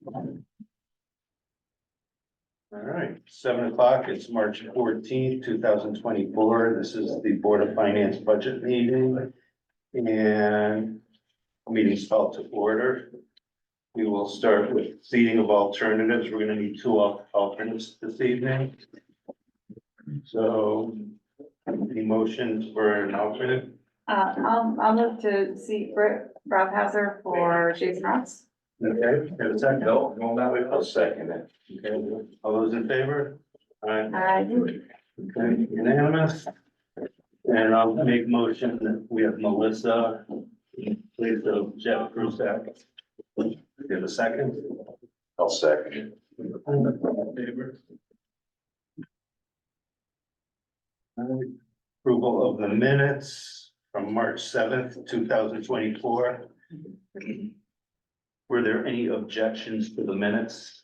All right, 7 o'clock, it's March 14th, 2024. This is the Board of Finance budget meeting. And meeting's called to order. We will start with seating of alternatives. We're gonna need 2 alternates this evening. So, any motions for an alternate? I'll move to seat Rob Hauser for Jason Ross. Okay, have a second? No, that way, I'll second it. Okay, all those in favor? Aye. Okay, unanimous. And I'll make motion that we have Melissa, please, Jeff Prusak. Give a second. I'll second. All in favor? All right. Approval of the minutes from March 7th, 2024. Were there any objections to the minutes?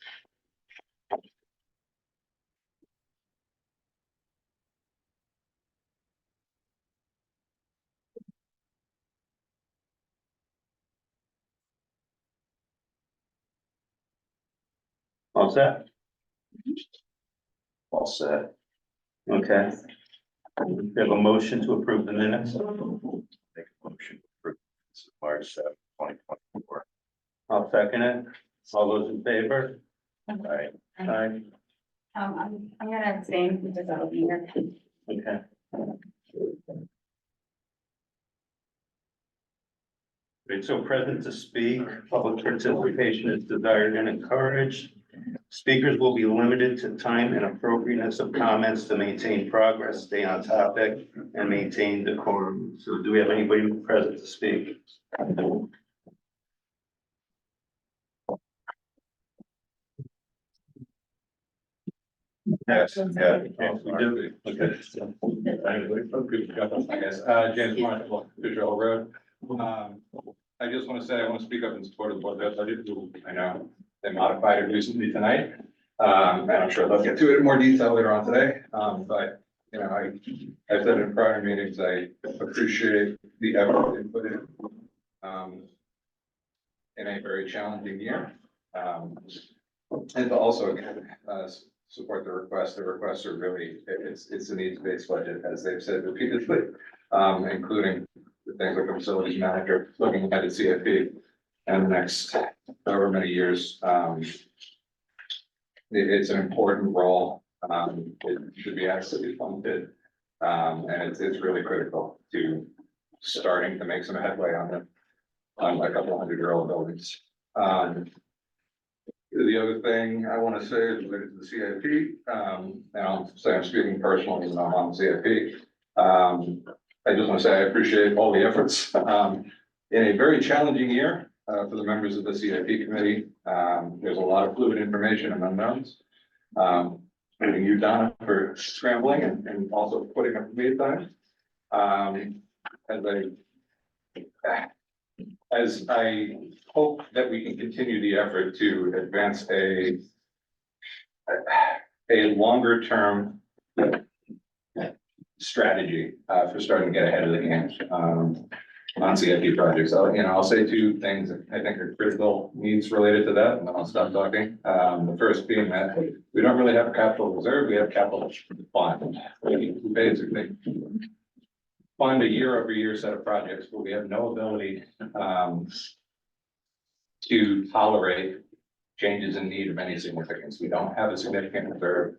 All set? All set. Okay. We have a motion to approve the minutes. Make a motion for March 7th, 2024. I'll second it. All those in favor? Aye. Aye. I'm gonna abstain because I'll be here. Okay. Great, so present to speak, public participation is desired and encouraged. Speakers will be limited to time and appropriateness of comments to maintain progress, stay on topic, and maintain decorum. So do we have anybody present to speak? Yes, yeah. We do. Okay. I guess, James Marshall, Fitzgerald Road. I just want to say, I want to speak up in support of the board budget. I know they modified it recently tonight. And I'm sure they'll get to it in more detail later on today. But, you know, I've said in prior meetings, I appreciate the effort they put in a very challenging year. And to also, again, support the request. The requests are really, it's a needs-based budget, as they've said repeatedly, including the things like a facilities manager looking at the CFP and the next however many years. It's an important role. It should be adequately funded. And it's really critical to starting to make some headway on a couple 100-year-old buildings. The other thing I want to say is related to the CIP, and I'll say I'm speaking personally, even though I'm on the CIP. I just want to say I appreciate all the efforts in a very challenging year for the members of the CIP committee. There's a lot of fluid information and unknowns. Including you, Donna, for scrambling and also putting up the time. As I hope that we can continue the effort to advance a longer term strategy for starting to get ahead of the game on CIP projects. I'll say 2 things that I think are critical needs related to that, and then I'll stop talking. The first being that we don't really have a capital reserve, we have capital fund. We basically fund a year-over-year set of projects, but we have no ability to tolerate changes in need of any significance. We don't have a significant reserve.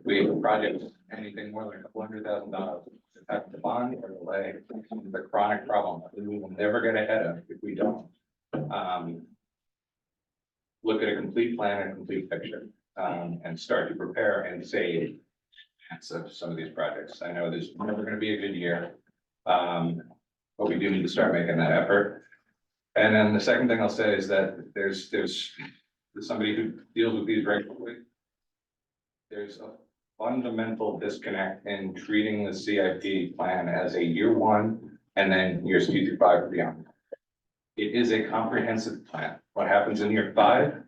We have a project, anything more than $200,000, have to bond or delay. The chronic problem that we will never get ahead of if we don't look at a complete plan and a complete picture and start to prepare and save some of these projects. I know there's never going to be a good year. But we do need to start making that effort. And then the second thing I'll say is that there's somebody who deals with these regularly. There's a fundamental disconnect in treating the CIP plan as a year 1 and then years 2 through 5 or beyond. It is a comprehensive plan. What happens in year 5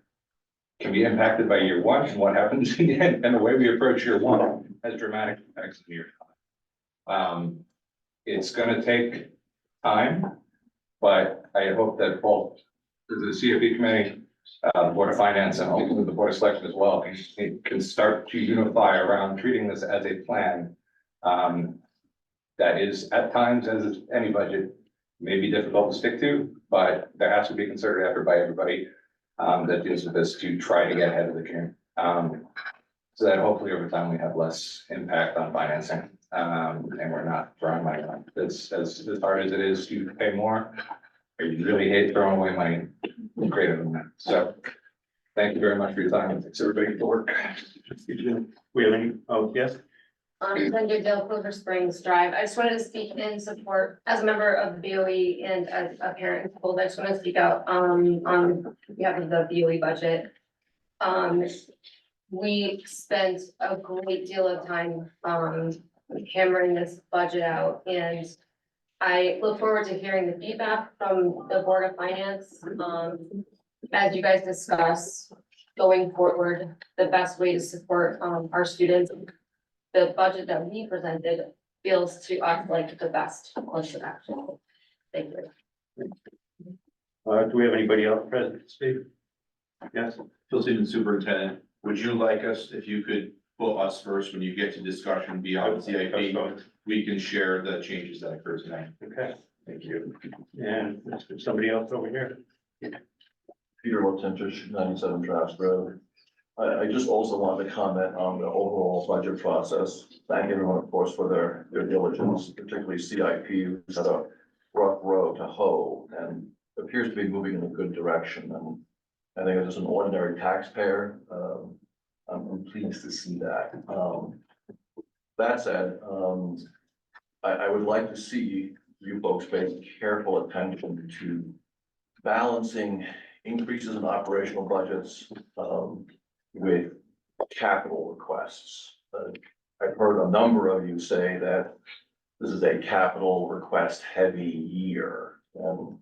can be impacted by year 1, and what happens in the end, and the way we approach year 1 has dramatic effects in year 5. It's going to take time, but I hope that both the CFP committee Board of Finance and ultimately the Board of Selection as well, can start to unify around treating this as a plan. That is at times, as any budget, may be difficult to stick to, but there has to be concerted effort by everybody that deals with this to try to get ahead of the game. So that hopefully over time we have less impact on financing, and we're not throwing money around. It's as hard as it is to pay more. I really hate throwing away money greater than that. So thank you very much for your time. Thanks everybody for work. We have any, oh, yes, Linda Dale, Clover Springs Drive. I just wanted to speak in support as a member of the BOE and as a parent. I just want to speak out on behalf of the BOE budget. We spent a great deal of time hammering this budget out, and I look forward to hearing the feedback from the Board of Finance as you guys discuss going forward, the best way to support our students. The budget that we presented feels to us like the best course of action. Thank you. do we have anybody else present to speak? Yes, Phil Stevens, Superintendent, would you like us, if you could put us first when you get to discussion beyond CIP, we can share the changes that occur tonight. okay, thank you. And somebody else over here? Peter Wotentich, 97 Trask Road. I just also wanted to comment on the overall budget process. Thank everyone, of course, for their diligence, particularly CIP, who's had a rough road to hoe and appears to be moving in a good direction. And I think as an ordinary taxpayer, I'm pleased to see that. That said, I would like to see you folks pay careful attention to balancing increases in operational budgets with capital requests. I've heard a number of you say that this is a capital request heavy year. And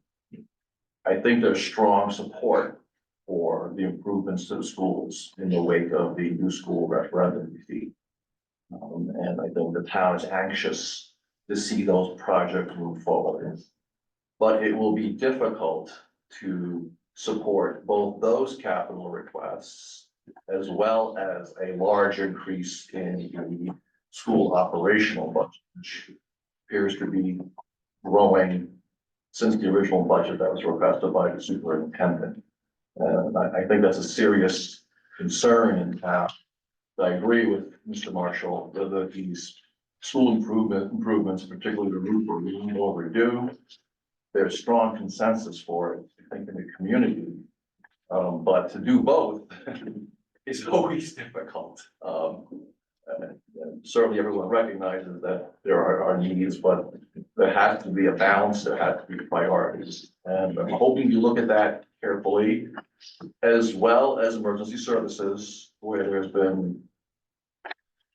I think there's strong support for the improvements to the schools in the wake of the new school referendum defeat. And I think the town is anxious to see those projects move forward. But it will be difficult to support both those capital requests as well as a large increase in the school operational budget, which appears to be growing since the original budget that was requested by the superintendent. And I think that's a serious concern in town. I agree with Mr. Marshall that these school improvements, particularly the roof, are being overdue. There's strong consensus for it, I think, in the community. But to do both is always difficult. And certainly everyone recognizes that there are needs, but there has to be a balance, there has to be priorities. And I'm hoping you look at that carefully, as well as emergency services, where there's been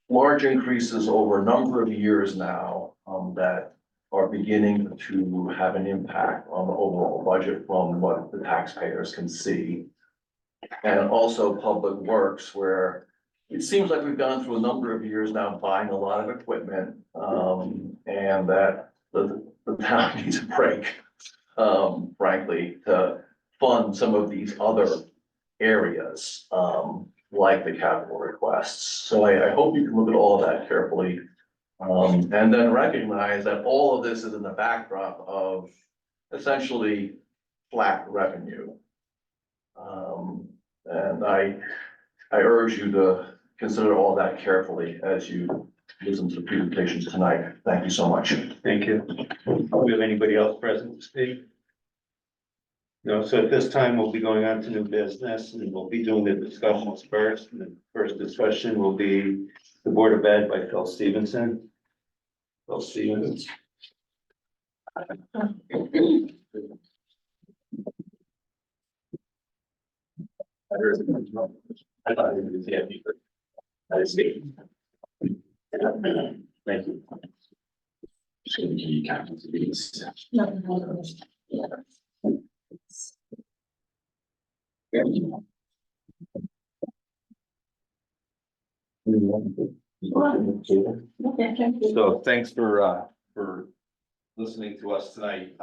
large increases over a number of years now that are beginning to have an impact on the overall budget from what the taxpayers can see. And also public works, where it seems like we've gone through a number of years now buying a lot of equipment, and that the town needs a break, frankly, to fund some of these other areas, like the capital requests. So I hope you can look at all of that carefully, and then recognize that all of this is in the backdrop of essentially flat revenue. And I urge you to consider all that carefully as you listen to the presentations tonight. Thank you so much. Thank you. Do we have anybody else present to speak? No, so at this time, we'll be going on to new business and we'll be doing the discussions first. And the first discussion will be the Board of Ed by Phil Stevenson. Phil Stevens. I thought it was CIP, but I just need. Thank you. Should be counting to these. So thanks for listening to us tonight.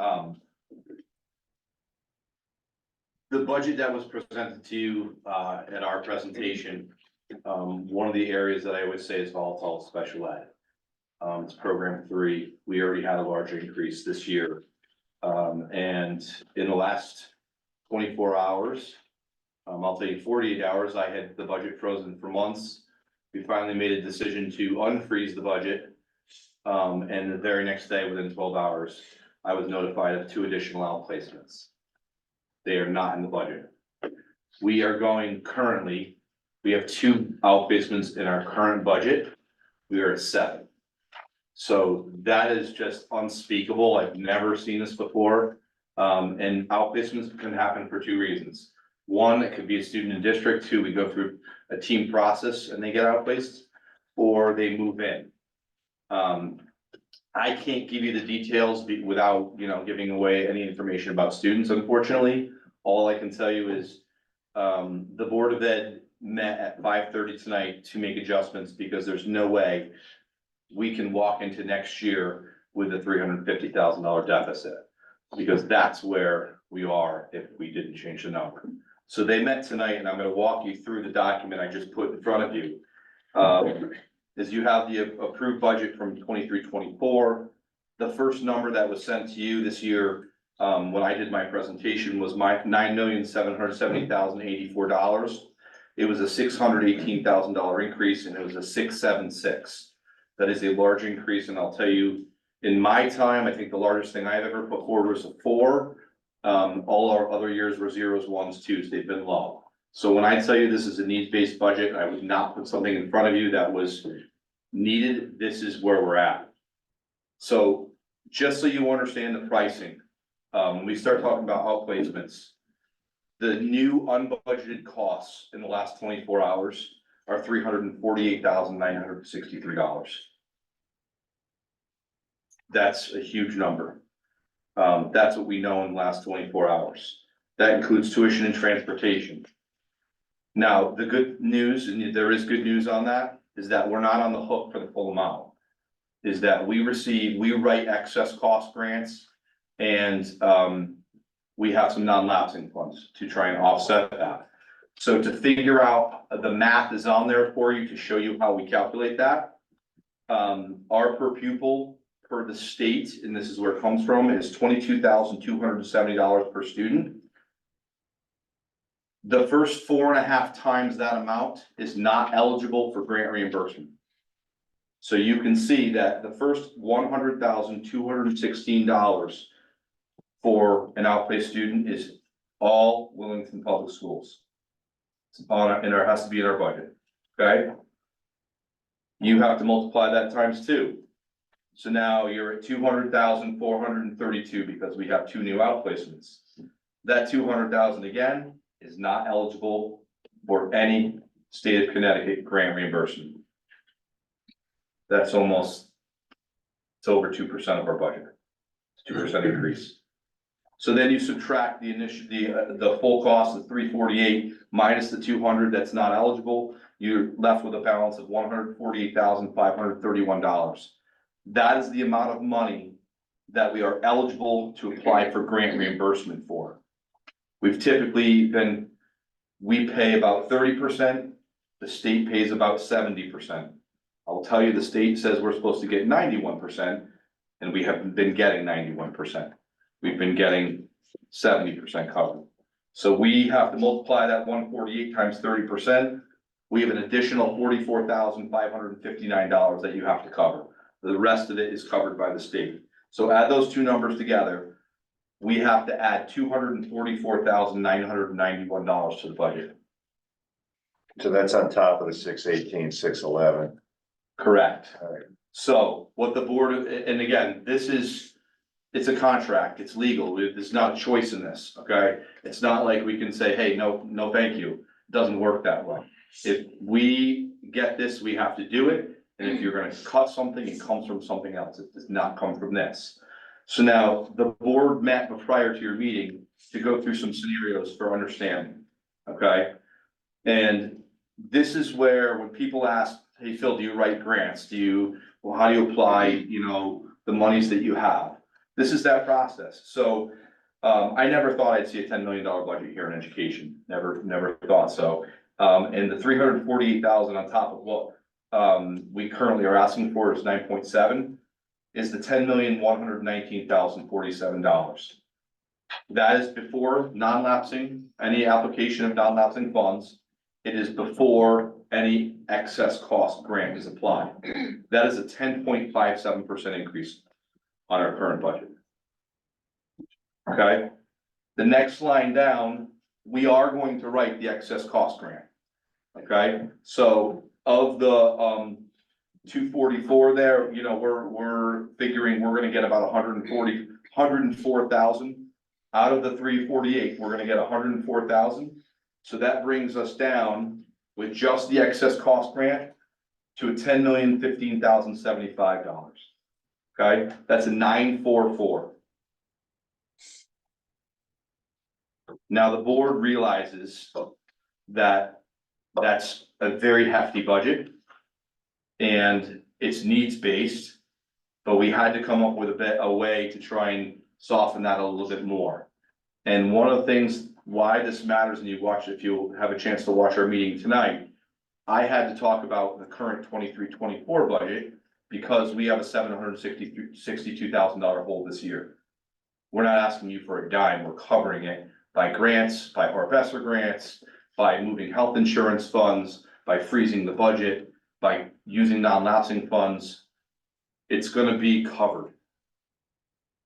The budget that was presented to you, at our presentation, one of the areas that I would say is volatile, is special ed. It's program 3. We already had a large increase this year. And in the last 24 hours, I'll tell you 48 hours, I had the budget frozen for months. We finally made a decision to unfreeze the budget. And the very next day, within 12 hours, I was notified of 2 additional outplacements. They are not in the budget. We are going currently, we have 2 outplacements in our current budget. We are at 7. So that is just unspeakable. I've never seen this before. And outplacements can happen for 2 reasons. 1, it could be a student in district. 2, we go through a team process and they get outplaced, or they move in. I can't give you the details without, giving away any information about students, unfortunately. All I can tell you is, the Board of Ed met at 5:30 tonight to make adjustments, because there's no way we can walk into next year with a $350,000 deficit, because that's where we are if we didn't change the number. So they met tonight, and I'm gonna walk you through the document I just put in front of you. Is you have the approved budget from 23-24. The first number that was sent to you this year, when I did my presentation, was my $9,770,084. It was a $618,000 increase, and it was a 676. That is a large increase, and I'll tell you, in my time, I think the largest thing I've ever put forward was a 4. All our other years were 0s, 1s, 2s. They've been low. So when I tell you this is a needs-based budget, I would not put something in front of you that was needed. This is where we're at. So just so you understand the pricing, when we start talking about outplacements, the new unbudgeted costs in the last 24 hours are $348,963. That's a huge number. That's what we know in the last 24 hours. That includes tuition and transportation. Now, the good news, and there is good news on that, is that we're not on the hook for the full amount. Is that we write excess cost grants, and we have some non-lapsing funds to try and offset that. So to figure out, the math is on there for you to show you how we calculate that. Our per pupil per the state, and this is where it comes from, is $22,270 per student. The first 4.5 times that amount is not eligible for grant reimbursement. So you can see that the first $100,216 for an outplaced student is all Wilmington Public Schools. It's on, and it has to be in our budget, okay? You have to multiply that times 2. So now you're at 200,432 because we have 2 new outplacements. That 200,000 again is not eligible for any state of Connecticut grant reimbursement. That's almost, it's over 2% of our budget, 2% increase. So then you subtract the the full cost of 348 minus the 200 that's not eligible, you're left with a balance of $148,531. That is the amount of money that we are eligible to apply for grant reimbursement for. We've typically we pay about 30%, the state pays about 70%. I'll tell you, the state says we're supposed to get 91%, and we haven't been getting 91%. We've been getting 70% covered. So we have to multiply that 148 times 30%. We have an additional $44,559 that you have to cover. The rest of it is covered by the state. So add those 2 numbers together, we have to add $244,991 to the budget. So that's on top of the 618, 611. Correct. All right. So what the board, and again, it's a contract, it's legal, there's not a choice in this, okay? It's not like we can say, hey, no, thank you. It doesn't work that way. If we get this, we have to do it. And if you're gonna cut something, it comes from something else. It does not come from this. So now the board met prior to your meeting to go through some scenarios for understanding, okay? And this is where when people ask, hey, Phil, do you write grants? How do you apply, the monies that you have? This is that process. So I never thought I'd see a $10 million budget here in education, never thought so. And the 348,000 on top of what, we currently are asking for is 9.7, is the $10,119,047. That is before non-lapsing, any application of non-lapsing funds. It is before any excess cost grant is applied. That is a 10.57% increase on our current budget. Okay, the next line down, we are going to write the excess cost grant. Okay, so of the 244 there, you know, we're figuring we're gonna get about 104,000. Out of the 348, we're gonna get 104,000. So that brings us down with just the excess cost grant to a $10,015,075. Okay, that's a 944. Now, the board realizes that that's a very hefty budget and it's needs-based, but we had to come up with a way to try and soften that a little bit more. And one of the things why this matters, and you watch, if you have a chance to watch our meeting tonight, I had to talk about the current 23-24 budget because we have a $762,000 hole this year. We're not asking you for a dime, we're covering it by grants, by professor grants, by moving health insurance funds, by freezing the budget, by using non-lapsing funds. It's gonna be covered.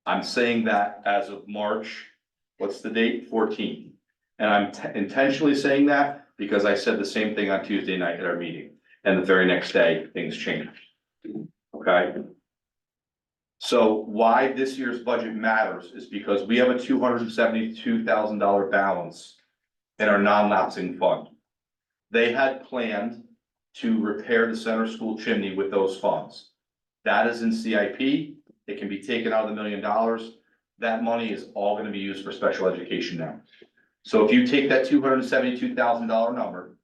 I'm saying that as of March, what's the date? 14th. And I'm intentionally saying that because I said the same thing on Tuesday night at our meeting. And the very next day, things changed. Okay? So why this year's budget matters is because we have a $272,000 balance in our non-lapsing fund. They had planned to repair the center school chimney with those funds. That is in CIP. It can be taken out of the $1 million. That money is all gonna be used for special education now. So if you take that $272,000 number,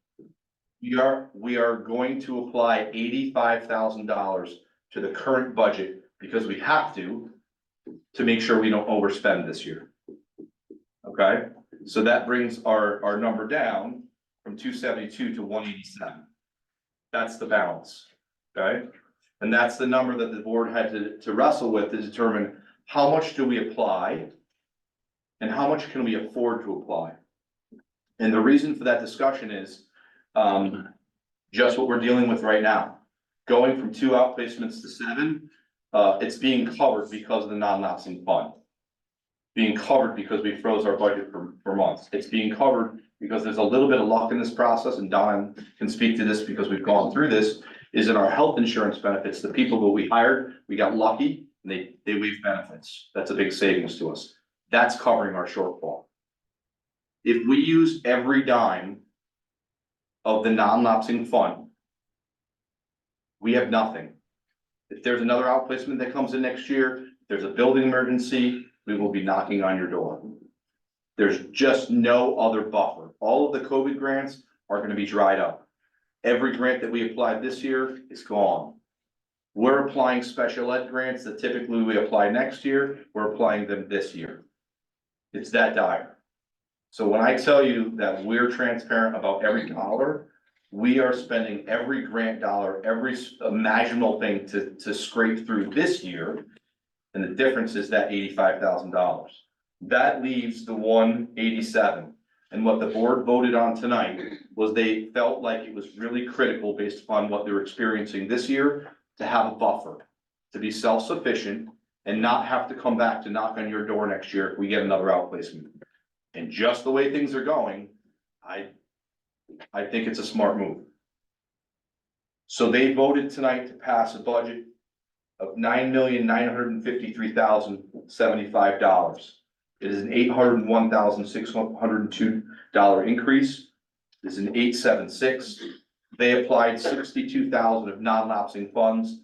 we are going to apply $85,000 to the current budget because we have to make sure we don't overspend this year. Okay, so that brings our number down from 272 to 187. That's the balance, okay? And that's the number that the board had to wrestle with to determine how much do we apply and how much can we afford to apply. And the reason for that discussion is just what we're dealing with right now. Going from 2 outplacements to 7, it's being covered because of the non-lapsing fund. Being covered because we froze our budget for months. It's being covered because there's a little bit of luck in this process, and Don can speak to this because we've gone through this, is in our health insurance benefits, the people that we hired, we got lucky, and they waived benefits. That's a big savings to us. That's covering our shortfall. If we use every dime of the non-lapsing fund, we have nothing. If there's another outplacement that comes in next year, if there's a building emergency, we will be knocking on your door. There's just no other buffer. All of the COVID grants are gonna be dried up. Every grant that we applied this year is gone. We're applying special ed grants that typically we apply next year, we're applying them this year. It's that dire. So when I tell you that we're transparent about every dollar, we are spending every grant dollar, every imaginable thing to scrape through this year. And the difference is that $85,000. That leaves the 187. And what the board voted on tonight was they felt like it was really critical based upon what they're experiencing this year to have a buffer, to be self-sufficient and not have to come back to knock on your door next year if we get another outplacement. And just the way things are going, I think it's a smart move. So they voted tonight to pass a budget of $9,953,075. It is an $801,602 increase. This is an 876. They applied 62,000 of non-lapsing funds.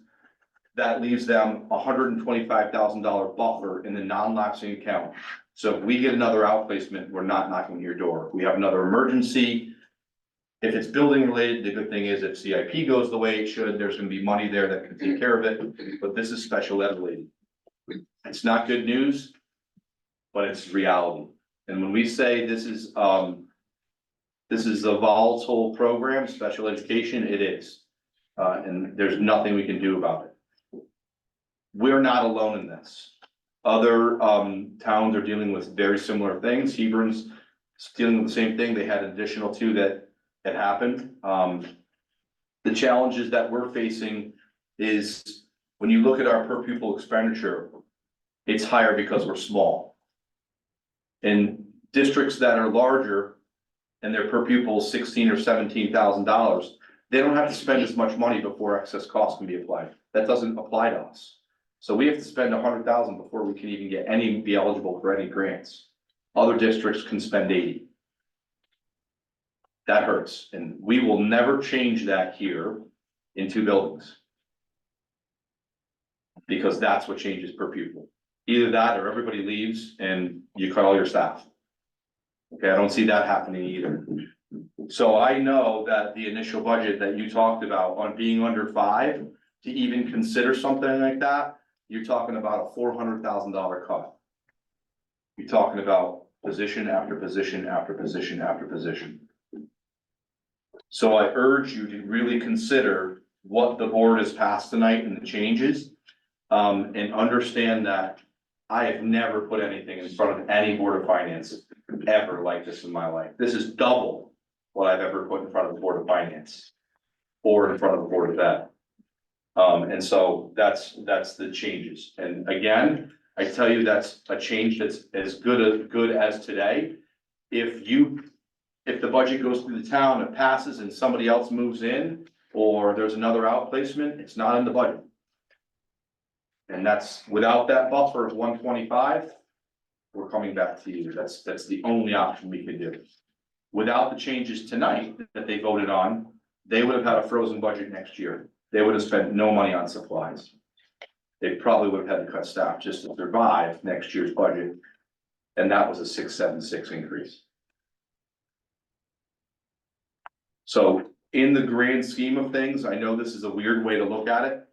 That leaves them $125,000 buffer in the non-lapsing account. So if we get another outplacement, we're not knocking on your door. If we have another emergency, if it's building related, the good thing is if CIP goes the way it should, there's gonna be money there that can take care of it, but this is special ed related. It's not good news, but it's reality. And when we say this is a volatile program, special education, it is. And there's nothing we can do about it. We're not alone in this. Other towns are dealing with very similar things. Hebron's dealing with the same thing. They had an additional 2 that had happened. The challenges that we're facing is when you look at our per pupil expenditure, it's higher because we're small. In districts that are larger and their per pupil is $16,000 or $17,000, they don't have to spend as much money before excess costs can be applied. That doesn't apply to us. So we have to spend $100,000 before we can even get be eligible for any grants. Other districts can spend 80. That hurts, and we will never change that here in 2 buildings. Because that's what changes per pupil. Either that or everybody leaves and you cut all your staff. Okay, I don't see that happening either. So I know that the initial budget that you talked about on being under 5, to even consider something like that, you're talking about a $400,000 cut. You're talking about position after position after position after position. So I urge you to really consider what the board has passed tonight and the changes. And understand that I have never put anything in front of any board of finance ever like this in my life. This is double what I've ever put in front of the board of finance or in front of the board of ed. And so that's the changes. And again, I tell you, that's a change that's as good as today. If the budget goes through the town, it passes and somebody else moves in, or there's another outplacement, it's not in the budget. And that's, without that buffer of 125, we're coming back to you. That's the only option we can do. Without the changes tonight that they voted on, they would have had a frozen budget next year. They would have spent no money on supplies. They probably would have had to cut staff just to survive next year's budget. And that was a 676 increase. So in the grand scheme of things, I know this is a weird way to look at it.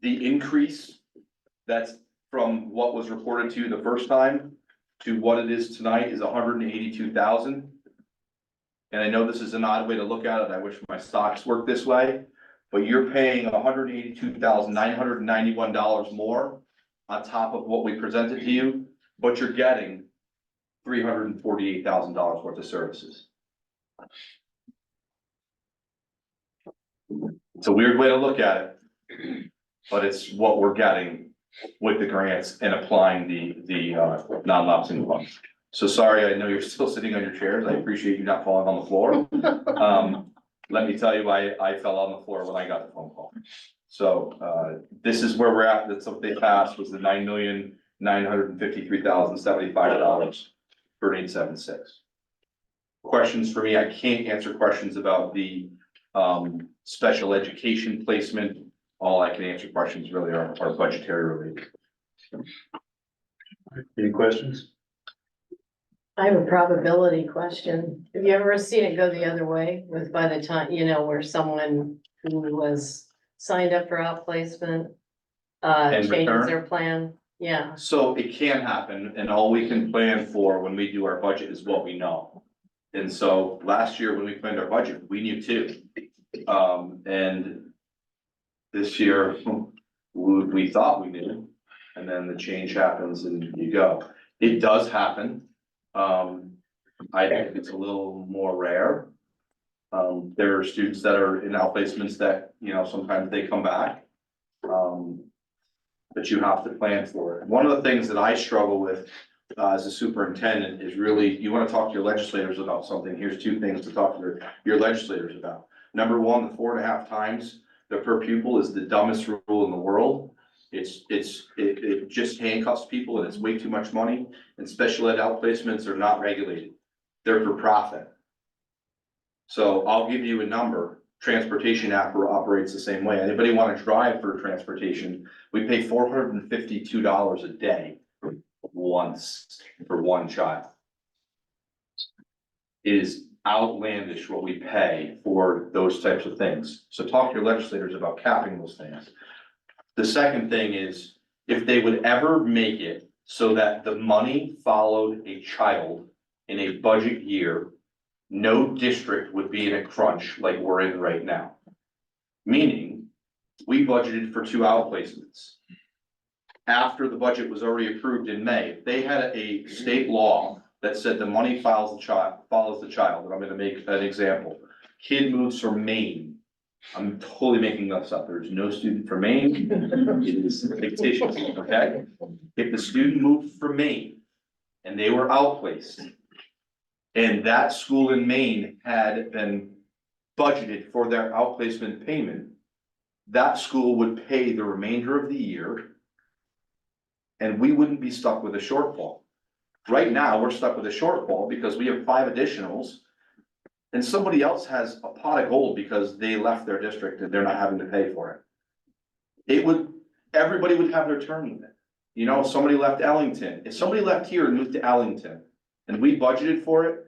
The increase that's from what was reported to you the first time to what it is tonight is 182,000. And I know this is an odd way to look at it. I wish my stocks worked this way, but you're paying $182,991 more on top of what we presented to you, but you're getting $348,000 worth of services. It's a weird way to look at it, but it's what we're getting with the grants and applying the non-lapsing funds. So sorry, I know you're still sitting on your chairs. I appreciate you not falling on the floor. Let me tell you, I fell on the floor when I got the phone call. So this is where we're at. That's what they passed, was the $9,953,075 for 876. Questions for me? I can't answer questions about the special education placement. All I can answer questions really are budgetary related. Any questions? I have a probability question. Have you ever seen it go the other way with, by the time, where someone who was signed up for outplacement And changes return? their plan? Yeah, So it can happen, and all we can plan for when we do our budget is what we know. And so last year when we planned our budget, we knew too. And this year, we thought we knew, and then the change happens and you go. It does happen. I think it's a little more rare. There are students that are in outplacements that, sometimes they come back. But you have to plan for it. One of the things that I struggle with as a superintendent is really, you want to talk to your legislators about something. Here's 2 things to talk to your legislators about. Number 1, the 4.5 times the per pupil is the dumbest rule in the world. It just handcuffs people and it's way too much money, and special ed outplacements are not regulated. They're for profit. So I'll give you a number. Transportation operates the same way. Anybody want to drive for transportation? We pay $452 a day once for one child. It is outlandish what we pay for those types of things. So talk to your legislators about capping those things. The second thing is, if they would ever make it so that the money followed a child in a budget year. No district would be in a crunch like we're in right now. Meaning, we budgeted for 2 outplacements. After the budget was already approved in May, if they had a state law that said the money follows the child, and I'm gonna make an example. Kid moves from Maine. I'm totally making this up. There's no student from Maine. It is fictitious, okay? If the student moved from Maine and they were outplaced, and that school in Maine had been budgeted for their outplacement payment, that school would pay the remainder of the year, and we wouldn't be stuck with a shortfall. Right now, we're stuck with a shortfall because we have 5 additionals, and somebody else has a pot of gold because they left their district and they're not having to pay for it. Everybody would have their turn with it. You know, if somebody left Ellington, if somebody left here and moved to Ellington, and we budgeted for it,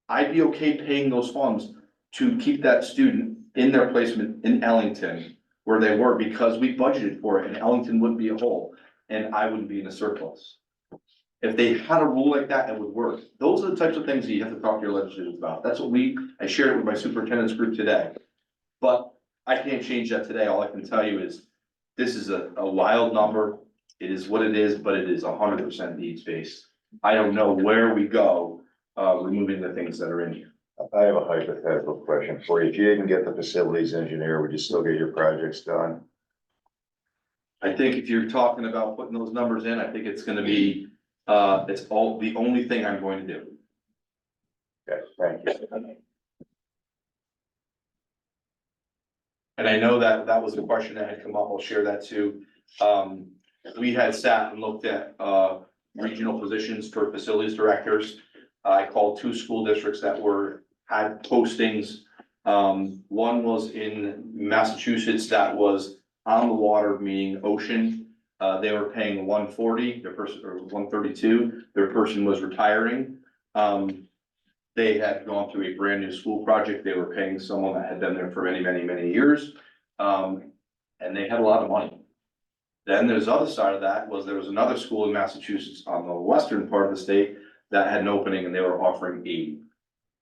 I'd be okay paying those funds to keep that student in their placement in Ellington where they were, because we budgeted for it and Ellington wouldn't be a whole and I wouldn't be in a surplus. If they had a rule like that, it would work. Those are the types of things that you have to talk to your legislators about. That's what I shared it with my superintendent's group today. But I can't change that today. All I can tell you is this is a wild number. It is what it is, but it is 100% needs-based. I don't know where we go, removing the things that are in here. I have a hypothetical question for you. If you didn't get the facilities engineer, would you still get your projects done? I think if you're talking about putting those numbers in, I think it's gonna be, it's all, the only thing I'm going to do. Okay, thank you. And I know that that was a question that had come up. I'll share that too. We had sat and looked at, regional positions for facilities directors. I called 2 school districts that had postings. One was in Massachusetts that was on the water, meaning ocean. They were paying $140, their person, or $132, their person was retiring. They had gone through a brand new school project. They were paying someone that had been there for many, many, many years. And they had a lot of money. Then there's the other side of that was there was another school in Massachusetts on the western part of the state that had an opening and they were offering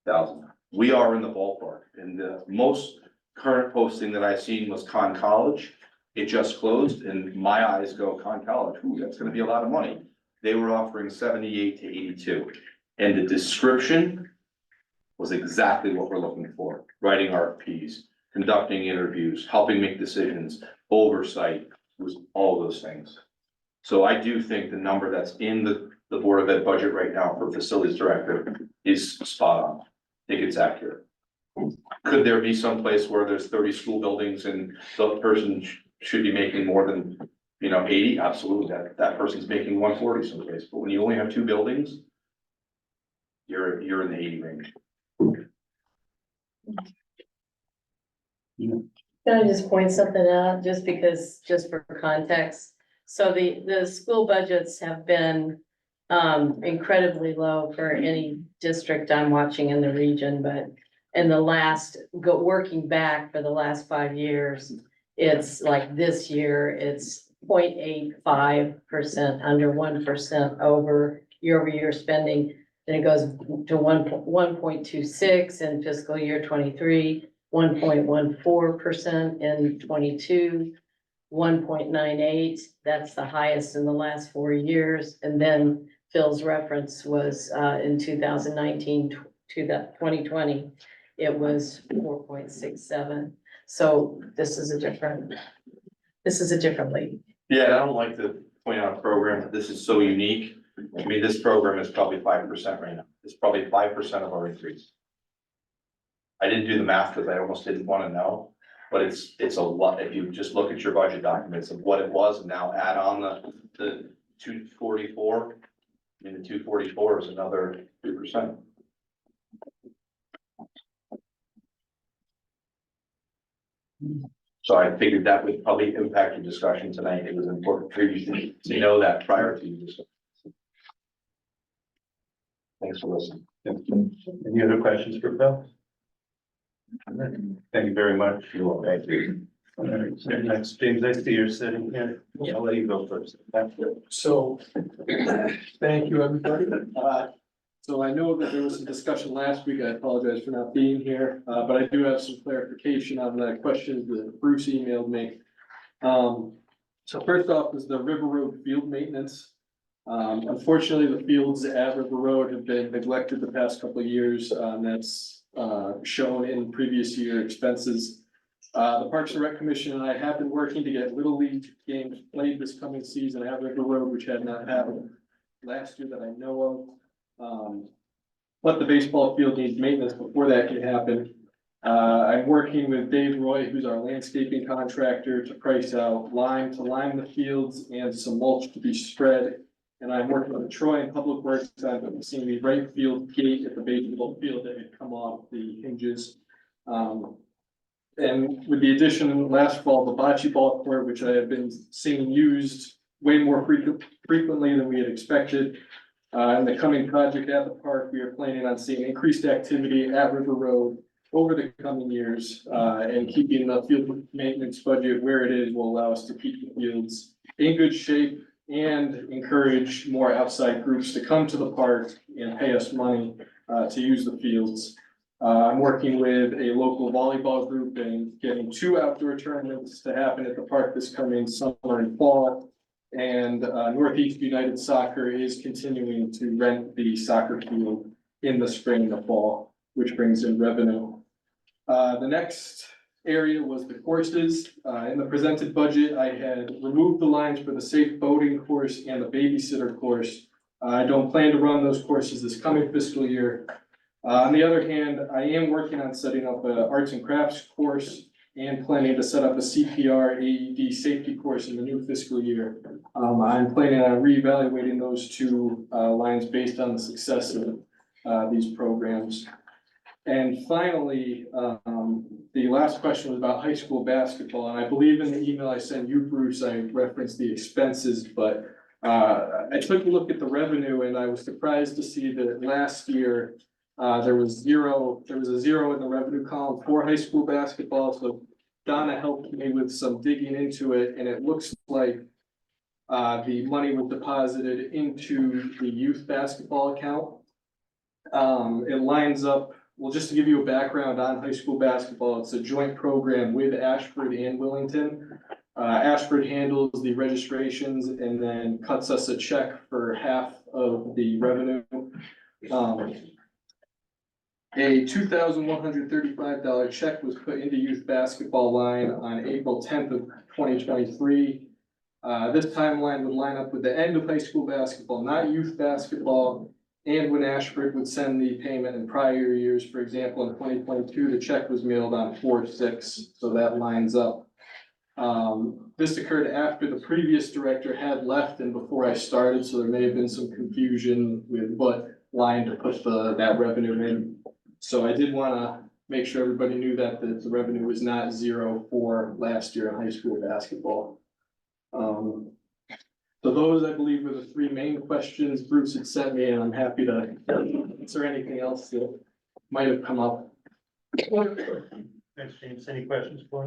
$80,000. We are in the ballpark, and the most current posting that I've seen was Conn College. It just closed and my eyes go, Conn College, ooh, that's gonna be a lot of money. They were offering 78 to 82. And the description was exactly what we're looking for. Writing RFPs, conducting interviews, helping make decisions, oversight, was all those things. So I do think the number that's in the Board of Ed budget right now for facilities director is spot on. I think it's accurate. Could there be some place where there's 30 school buildings and the person should be making more than, 80? Absolutely, that person's making 140 someplace, but when you only have 2 buildings, you're in the 80 range. Can I just point something out, just for context? So the school budgets have been incredibly low for any district I'm watching in the region, but in the working back for the last 5 years, it's like this year, it's 0.85%, under 1% over year-over-year spending. Then it goes to 1.26 in fiscal year 23. 1.14% in 22, 1.98, that's the highest in the last 4 years. And then Phil's reference was in 2019 to 2020, it was 4.67. So this is a different league. Yeah, I don't like to point out a program that this is so unique. I mean, this program is probably 5% right now. It's probably 5% of our increase. I didn't do the math because I almost didn't want to know, but it's a lot. If you just look at your budget documents of what it was and now add on the 244, I mean, the 244 is another 2%. So I figured that would probably impact your discussion tonight. It was important for you to know that prior to you. Thanks for listening. Any other questions for Bill? Thank you very much. Thank you. All right, so next, James, I see you're sitting here. I'll let you go first. So, thank you, everybody. So I know that there was some discussion last week. I apologize for not being here, but I do have some clarification on the questions that Bruce emailed me. So first off is the River Road field maintenance. Unfortunately, the fields at River Road have been neglected the past couple of years. That's shown in previous year expenses. The Parks and Rec Commission and I have been working to get Little League games played this coming season at River Road, which had not happened last year that I know of. But the baseball field needs maintenance before that can happen. I'm working with Dave Roy, who's our landscaping contractor, to price out lime to line the fields and some mulch to be spread. And I'm working with Troy and Public Works on seeing the right field gate at the baseball field that had come off the hinges. And with the addition last fall, the bocce ball court, which I have been seeing used way more frequently than we had expected. In the coming project at the park, we are planning on seeing increased activity at River Road over the coming years. And keeping the field maintenance budget where it is will allow us to keep the fields in good shape and encourage more outside groups to come to the park and pay us money to use the fields. I'm working with a local volleyball group and getting 2 outdoor tournaments to happen at the park this coming summer and fall. And Northeast United Soccer is continuing to rent the soccer field in the spring and the fall, which brings in revenue. The next area was the courses. In the presented budget, I had removed the lines for the safe boating course and the babysitter course. I don't plan to run those courses this coming fiscal year. On the other hand, I am working on setting up an arts and crafts course and planning to set up a CPR AED safety course in the new fiscal year. I'm planning on reevaluating those 2 lines based on the success of these programs. And finally, the last question was about high school basketball, and I believe in the email I sent you, Bruce, I referenced the expenses, but I took a look at the revenue and I was surprised to see that last year there was a zero in the revenue column for high school basketball. So Donna helped me with some digging into it, and it looks like the money was deposited into the youth basketball account. It lines up, well, just to give you a background on high school basketball, it's a joint program with Ashford and Willington. Ashford handles the registrations and then cuts us a check for half of the revenue. A $2,135 check was put into youth basketball line on April 10th of 2023. This timeline would line up with the end of high school basketball, not youth basketball. And when Ashford would send the payment in prior years, for example, in 2022, the check was mailed on 4/6, so that lines up. This occurred after the previous director had left and before I started, so there may have been some confusion with what line to put that revenue in. So I did wanna make sure everybody knew that the revenue was not zero for last year in high school basketball. So those, I believe, were the 3 main questions Bruce had sent me, and I'm happy to answer anything else that might have come up. Thanks, James. Any questions for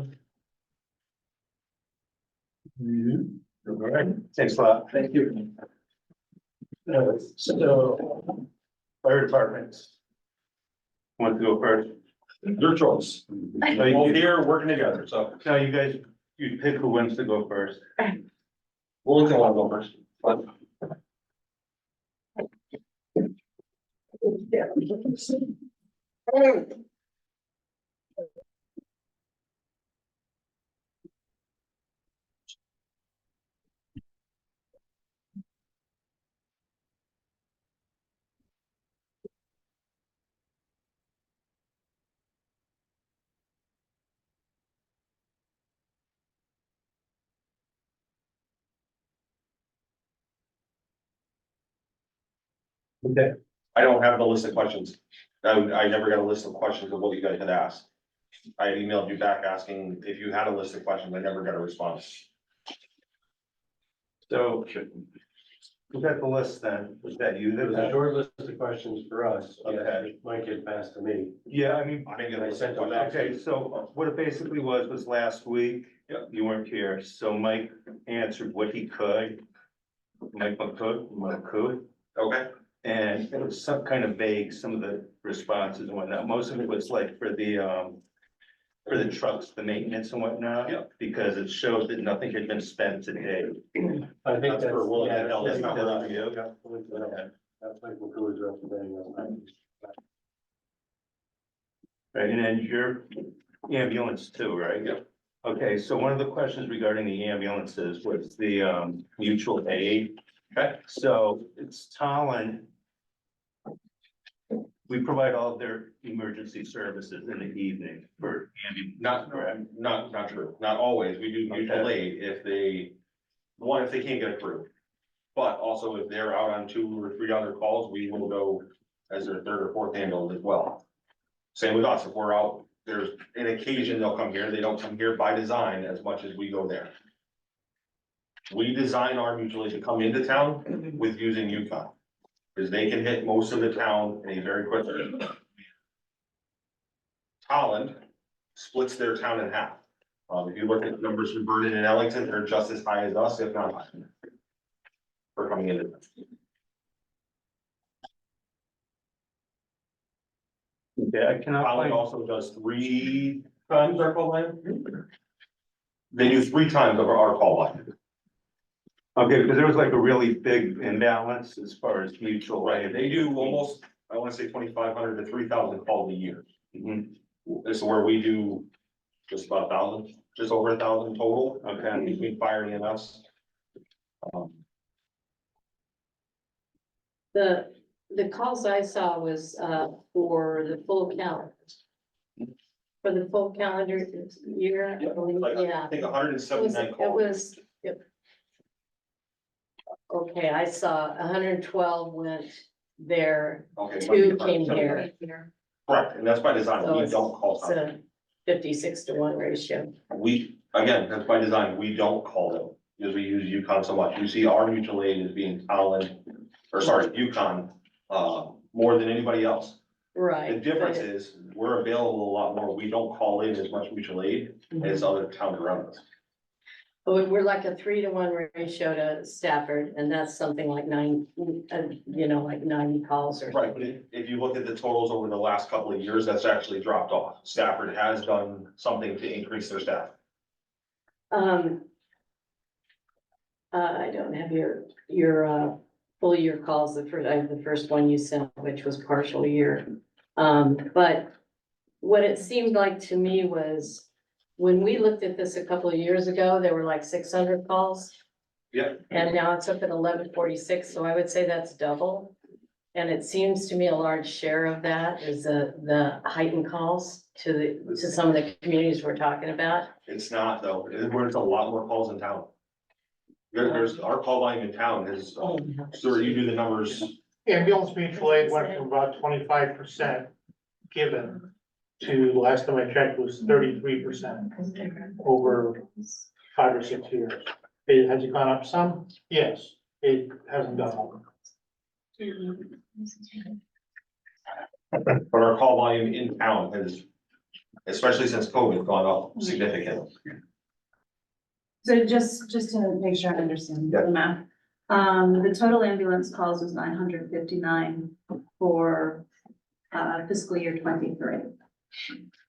him? All right, thanks a lot. Thank you. So, fire departments. Want to go first? Your choice. Both here, working together, so No, you guys, you pick who wants to go first. we'll look at one go first. Fine. Okay. I don't have the list of questions. I never got a list of questions of what you guys had asked. I emailed you back asking if you had a list of questions. I never got a response. So Who got the list then? Was that you? There was a that- short list of questions for us, Okay. Mike had passed to me. Yeah, I mean, I didn't get I a sent second them back. okay, so what it basically was last week. Yep. You weren't here, so Mike answered what he could. Mike could. Okay, And it was some kind of vague, some of the responses and whatnot. Most of it was like for the trucks, the maintenance and whatnot. Yeah. Because it showed that nothing had been spent today. I think That's for Will and Hell, that's not for that's- you. yeah, That's like what Coolidge representing us. Right, and then your ambulance too, right? Yeah. Okay, so one of the questions regarding the ambulances was the mutual aid. Okay. So it's Tallinn. We provide all of their emergency services in the evening for not, not true, not always, we do mutual aid if they, one, if they can't get approved. But also if they're out on 2 or 3 other calls, we will go as their 3rd or 4th ambulance as well. Same with us, if we're out, there's an occasion they'll come here, they don't come here by design as much as we go there. We design our mutual aid to come into town with using Yukon. Because they can hit most of the town in a very quick. Holland splits their town in half. If you look at numbers from Vernon and Ellington, they're just as high as us, if not higher. For coming in. Yeah, I cannot Holland find, also does 3 times our call line. They do 3 times of our call line. okay, because there was like a really big imbalance as far as mutual aid. They do almost, I wanna say 2,500 to 3,000 calls a year. Mhm. This is where we do just about 1,000, just over 1,000 total, Okay, between fire and us. The calls I saw was, for the full count. For the full calendar year, I believe, Like, I yeah. think It was, 179 it calls. was. Okay, I saw 112 went there, Okay. 2 came here, Correct, and that's by design, So we it's- don't call it's them. a 56-to-1 ratio. We, again, that's by design, we don't call them, because we use Yukon so much. You see our mutual aid as being Holland, or sorry, Yukon, more than anybody else. The Right. difference is, we're available a lot more, we don't call in as much mutual aid as other towns around us. But we're like a 3-to-1 ratio to Stafford, and that's something like 90 calls or Right, but something. if you look at the totals over the last couple of years, that's actually dropped off. Stafford has done something to increase their staff. I don't have your full year calls, I have the first one you sent, which was partial year. But what it seemed like to me was, when we looked at this a couple of years ago, there were like 600 calls. Yep. And now it's up at 1146, so I would say that's double. And it seems to me a large share of that is the heightened calls to some of the communities we're talking about. It's not though, there's a lot more calls in town. There's, our call volume in town is, so you do the numbers, Ambulance mutual aid went from about 25% given to, last time I checked, was 33% over 5 or 6 years. Has it gone up some? Yes, it hasn't gone up. but our call volume in town has, especially since COVID, gone up significantly. So just to make sure I understand Yeah. the math. The total ambulance calls was 959 for fiscal year 23.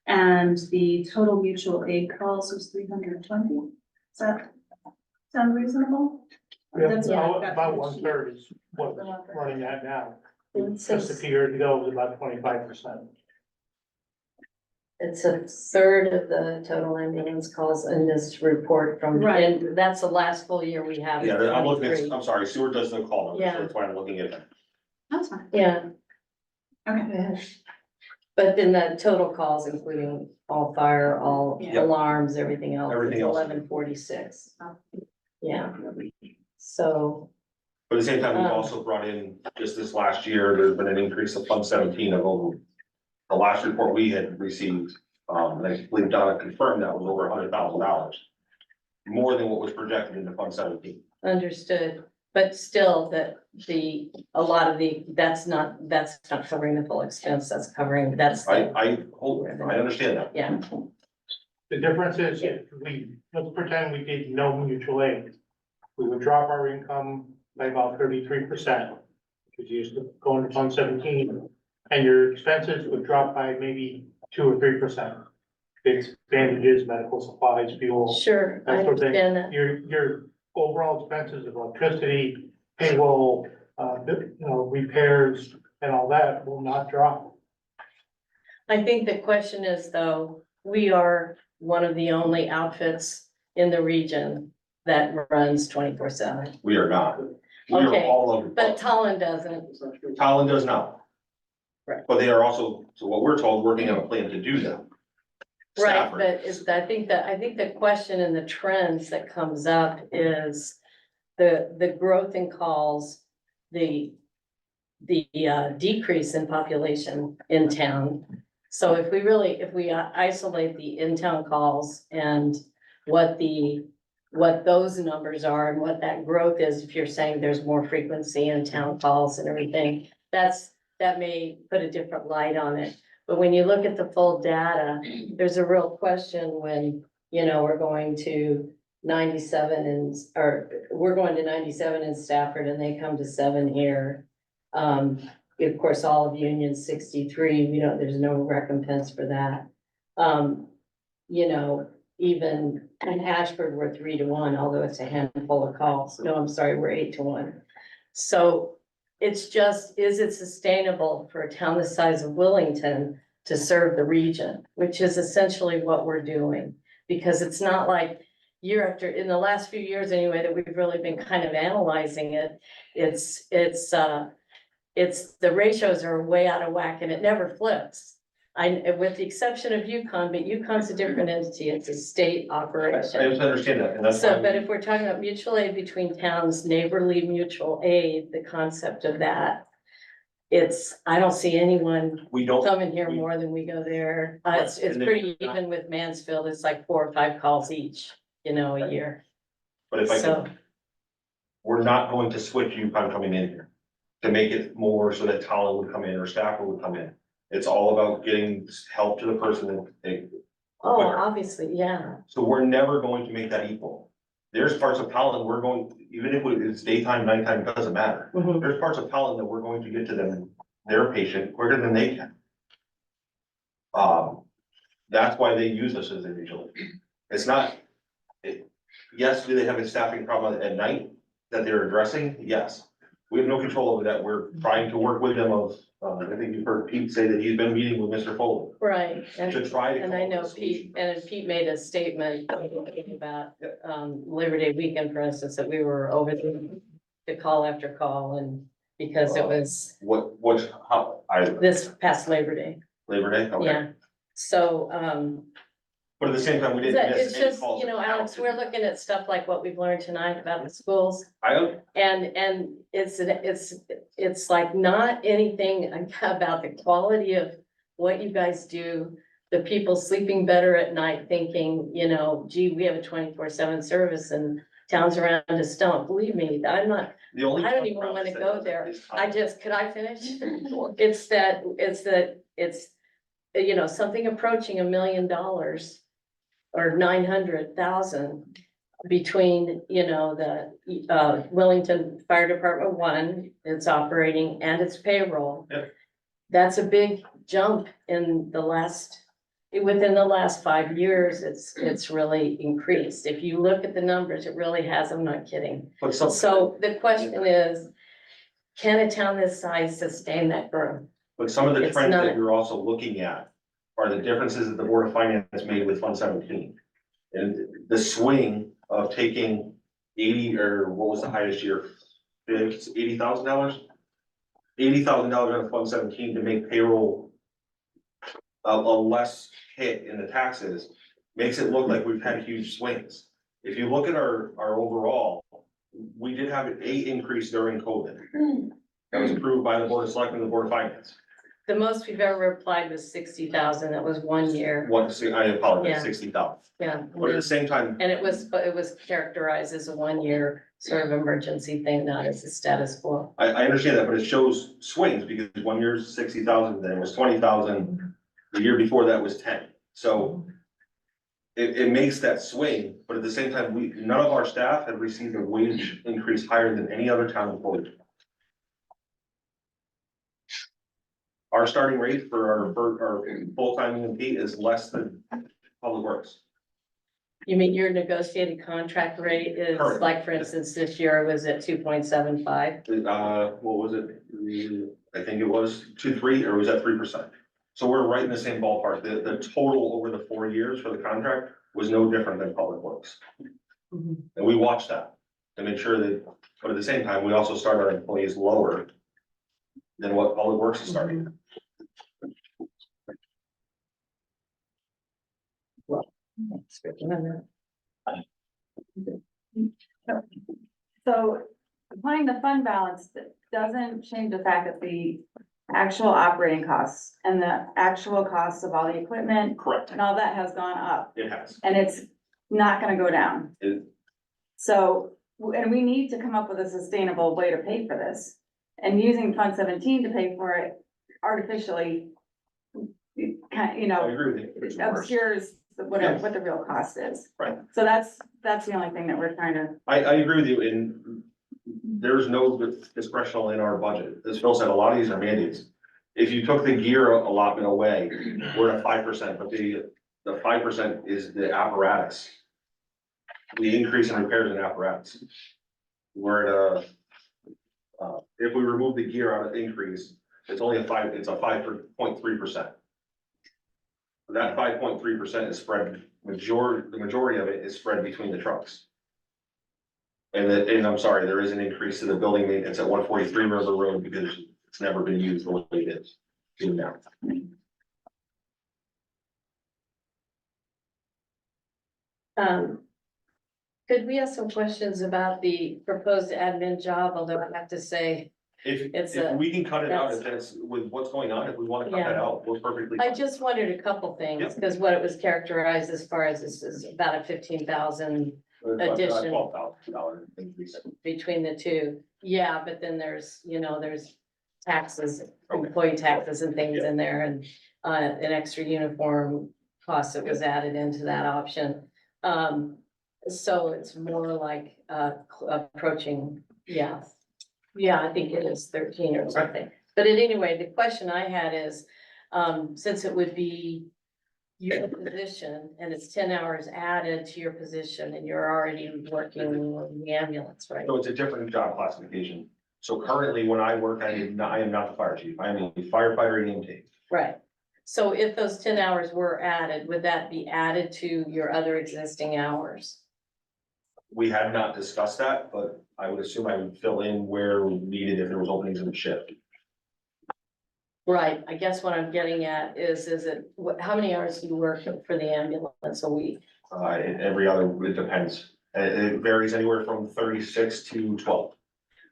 And the total mutual aid calls was 320. Does that sound reasonable? That's what I've got. About 1/3 is what we're running at now. It's Just a few years ago, it was about 25%. It's a third of the total ambulance calls in this report from, Right. and that's the last full year we have. Yeah, I'm looking at, 23. I'm sorry, Stewart does the call numbers, Yeah. so that's why I'm looking at that. That's fine. Yeah, Okay. but then the total calls, including all fire, all Yeah. alarms, everything else, Everything is else. 1146. Yeah, so, But at the same time, we've Um, also brought in, just this last year, there's been an increase of Fund 17 of over. The last report we had received, and I believe Donna confirmed that was over $100,000. More than what was projected in the Fund 17. understood. But still, a lot of that's not covering the full expense, that's covering, that's, I understand that. yeah. The difference is if let's pretend we did no mutual aid. We would drop our income by about 33%, because you used to go into Fund 17, and your expenses would drop by maybe 2 or 3%. Fixed bandages, medical supplies, fuel. Sure, I That sort of thing. understand that. Your overall expenses of electricity, payroll, repairs and all that will not drop. I think the question is, though, we are one of the only outfits in the region that runs 24/7. We are not. We are Okay, all over. But Tallinn doesn't. Tallinn does now. Right. But they are also, so what we're told, working on a plan to do that. Right, Stafford. but I think the question and the trends that comes up is the growth in calls, the decrease in population in town. So if we isolate the in-town calls and what those numbers are and what that growth is, if you're saying there's more frequency in town calls and everything, that may put a different light on it. But when you look at the full data, there's a real question when, we're going to 97 we're going to 97 in Stafford and they come to 7 here. Of course, all of Union 63, there's no recompense for that. Even in Ashford, we're 3-1, although it's a handful of calls. No, I'm sorry, we're 8-1. So it's just, is it sustainable for a town the size of Wellington to serve the region, which is essentially what we're doing? Because it's not like year after, in the last few years anyway, that we've really been kind of analyzing it. It's the ratios are way out of whack and it never flips. With the exception of Yukon, but Yukon's a different entity, it's a state I operation. just understand that, and that's. So, why but if we're talking about mutual aid between towns, neighborly mutual aid, the concept of that. I don't see anyone we don't. coming here more than we go there. It's And then- pretty even with Mansfield, it's like 4 or 5 calls each, a year. But if I So, can, we're not going to switch UConn coming in here to make it more so that Tallinn would come in or Stafford would come in. It's all about getting help to the person that oh, quicker. obviously, yeah. So we're never going to make that equal. There's parts of Tallinn, we're going, even if it's daytime, nighttime, it doesn't matter. Mhm. There's parts of Tallinn that we're going to get to them, their patient, quicker than they can. That's why they use us as a regional. It's not, yes, do they have a staffing problem at night that they're addressing? Yes. We have no control over that. We're trying to work with them I think you've heard Pete say that he's been meeting with Mr. Foley Right, and to try to. And come I up know with a solution. Pete, and Pete made a statement about, Labor Day weekend, for instance, that we were over the call after call and because it was this past Labor Day, Labor Day? Okay. yeah. So, But at the same time, we didn't miss it's any just, calls. Alex, we're looking at stuff like what we've learned tonight about the schools. And it's like not anything about the quality of what you guys do. The people sleeping better at night thinking, gee, we have a 24/7 service and towns around us don't. Believe me, I don't even want to go there. Could I finish? It's something approaching $1 million or 900,000 between, the Wellington Fire Department, one, it's operating and its payroll. Yep. That's a big jump within the last 5 years, it's really increased. If you look at the numbers, it really has, I'm not kidding. So the question is, can a town this size sustain that growth? But some of the It's trends not- that you're also looking at are the differeces that the Board of Finance made with Fund 17. And the swing of taking 80, or what was the highest year? $80,000? $80,000 out of Fund 17 to make payroll a less hit in the taxes, makes it look like we've had huge swings. If you look at our overall, we did have an 8 increase during COVID. That was approved by the Board of Selectmen and the Board of Finance. The most we've ever applied was 60,000. That was 1 year. I apologize, Yeah. 60,000. Yeah. But at the same time, And it was characterized as a 1 year sort of emergency thing, not as a status quo. I understand that, but it shows swings because 1 year's 60,000, then it was 20,000. The year before that was 10. So it makes that swing, but at the same time, none of our staff have received a wage increase higher than any other town employee. Our starting rate for our full-time EMT is less than Public Works. You mean your negotiated contract rate is, Correct. like, for instance, this year was at 2.75? What was it? I think it was 2.3, or was that 3%? So we're right in the same ballpark. The total over the 4 years for the contract was no different than Public Works. Mhm. And we watch that to make sure that, but at the same time, we also start our employees lower than what Public Works is starting. So applying the fund balance doesn't change the fact that the actual operating costs and the actual costs of all the equipment Correct. and all that has gone up, It has. and it's not gonna go down. It- So, and we need to come up with a sustainable way to pay for this. And using Fund 17 to pay for it artificially, you I know, agree with you. It's worse. obscures what the real cost is. Right. So that's the only thing that we're trying to. I agree with you, and there's no discretion in our budget. As Phil said, a lot of these are mandates. If you took the gear allotment away, we're at 5%, but the 5% is the apparatus. The increase in repairs and apparatus. We're at if we remove the gear out of increase, it's only it's a 5.3%. That 5.3% is spread, the majority of it is spread between the trucks. And I'm sorry, there is an increase to the building maintenance at 143 River Road because it's never been used the way it is. Now. Could we have some questions about the proposed admin job, although I have to say, It's If a- we can cut it out, that's- if that's with what's going on, if we wanna cut Yeah. that out, we're perfectly. I fine. just wondered a couple things, Yep. because what it was characterized as far as this is about a 15,000 addition. $12,000 increase. between the two. Yeah, but then there's, there's taxes, Okay. employee taxes and things in there, and an extra uniform cost that was added into that option. So it's more like approaching, yeah. Yeah, I think it is 13 or something. But at anyway, the question I had is, since it would be your position and it's 10 hours added to your position and you're already working in the ambulance, right? So it's a different job classification. So currently, when I work, I am not the fire chief, I am a firefighter EMT. Right. So if those 10 hours were added, would that be added to your other existing hours? We had not discussed that, but I would assume I would fill in where needed if there was openings in the shift. Right, I guess what I'm getting at is how many hours do you work for the ambulance a week? Every other, it depends. It varies anywhere from 36 to 12,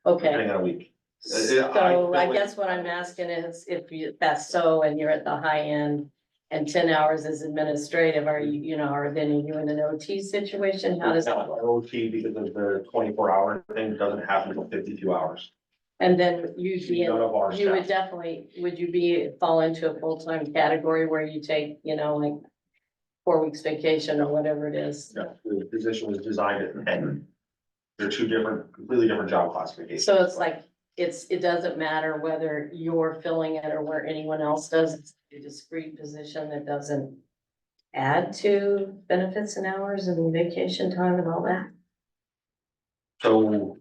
Okay, depending on a week. so I guess what I'm asking is if that's so and you're at the high end and 10 hours is administrative, are you, are then you in an OT situation? How does that work? OT, because of the 24-hour thing, doesn't happen until 52 hours. And then you'd be, None of our you would staff. definitely, would you fall into a full-time category where you take, like 4 weeks vacation or whatever it is? No, the position was designed at 10. They're two completely different job classifications. So it's like, it doesn't matter whether you're filling it or where anyone else does, it's a discrete position that doesn't add to benefits and hours and vacation time and all that? So,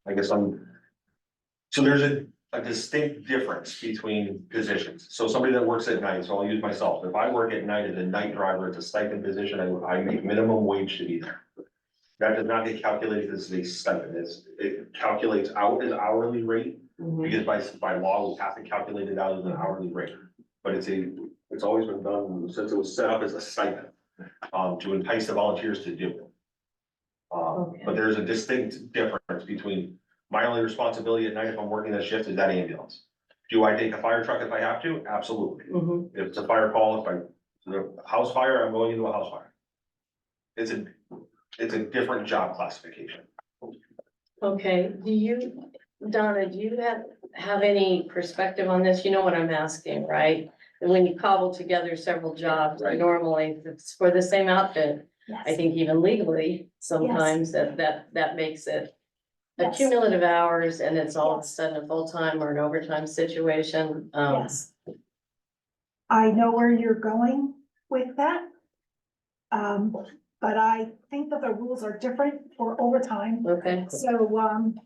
I guess so there's a distinct difference between positions. So somebody that works at night, so I'll use myself, if I work at night as a night driver, it's a stipend position, I make minimum wage to be there. That does not get calculated as a stipend, it calculates out as hourly rate, because by law, we have to calculate it out as an hourly rate. But it's always been done since it was set up as a stipend, to entice the volunteers to do it. But there's a distinct difference between my only responsibility at night if I'm working that shift is that ambulance. Do I take a fire truck if I have to? Absolutely. If it's a fire call, if it's a house fire, I'm going into a house fire. It's a different job classification. Okay, Donna, do you have any perspective on this? You know what I'm asking, right? And when you cobble together several jobs, Right. normally if it's for the same outfit, I Yes, think even legally, sometimes that makes it Yes. accumulative hours and it's all of a Yes. sudden a full-time or an overtime situation. yes. I know where you're going with that. But I think that the rules are different for overtime. Okay, So,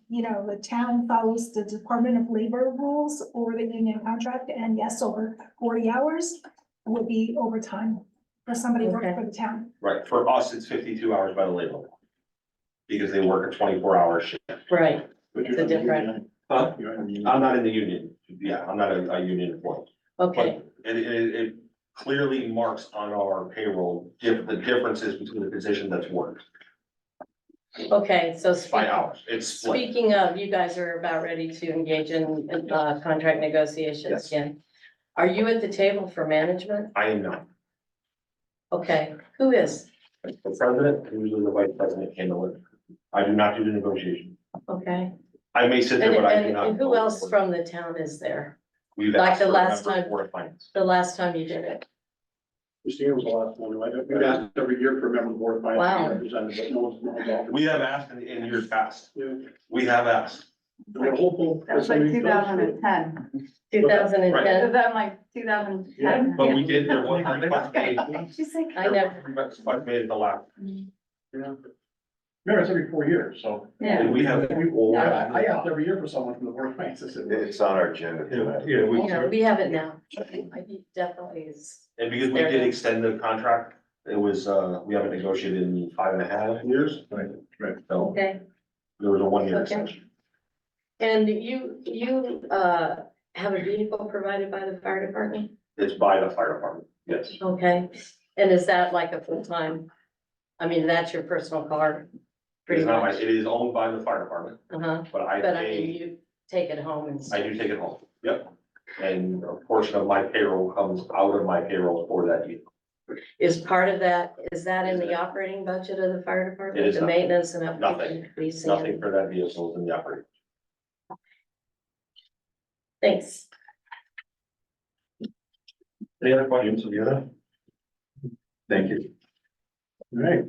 you know, the town follows the Department of Labor rules or the union contract, and yes, over 40 hours would be overtime for somebody working Okay. for the town. Right, for us, it's 52 hours by the labor. Because they work a 24-hour shift. right, But it's a different, Huh? You're in the union. I'm not in the union, yeah, I'm not a union employee. okay, But it clearly marks on our payroll, the differences between the position that's worked okay, so by speaking. hours, it's split. Speaking of, you guys are about ready to engage in contract negotiations Yes. again. Are you at the table for management? I am not. Okay, who is? The president, and usually the vice president handle it. I do not do the negotiation. Okay, I may sit there, and, but I do and not. and who else from the town is there? We've like asked the for a last member of time- Board of Finance. The last time you did it? Christina was the last one, right? We've asked every year for a member of the board of finance to Wow. be represented, but no one's involved. We have asked in years past. Yeah. We have asked. We're hopeful. That was like 2010. 2010? Was that like 2010? But we did, there was a request made. She's like. I never, Request made at the last. Remember, it's every 4 years, so. Yeah. And we have. I asked every year for someone from the board of finance. I said, It's on our agenda tonight. Yeah, we, we have it now. I definitely is. and because we did extend the contract, it was, we haven't negotiated in 5.5 years. Right, right. So Okay, there was a 1-year Okay. extension. and you have a vehicle provided by the fire department? It's by the fire department, yes. Okay, and is that like a full-time? I mean, that's your personal car? Pretty It's not my, much? it is owned by the fire department, Uh-huh, but I but I mean, pay, you take it home and I stuff. do take it home, yep. And a portion of my payroll comes out of my payroll for that vehicle. Is part of that, is that in the operating budget of the fire department? It is The not. maintenance and upkeep Nothing. and leasing? Nothing for that vehicle in the operating. Thanks. Any other questions of the other? Thank you. All right.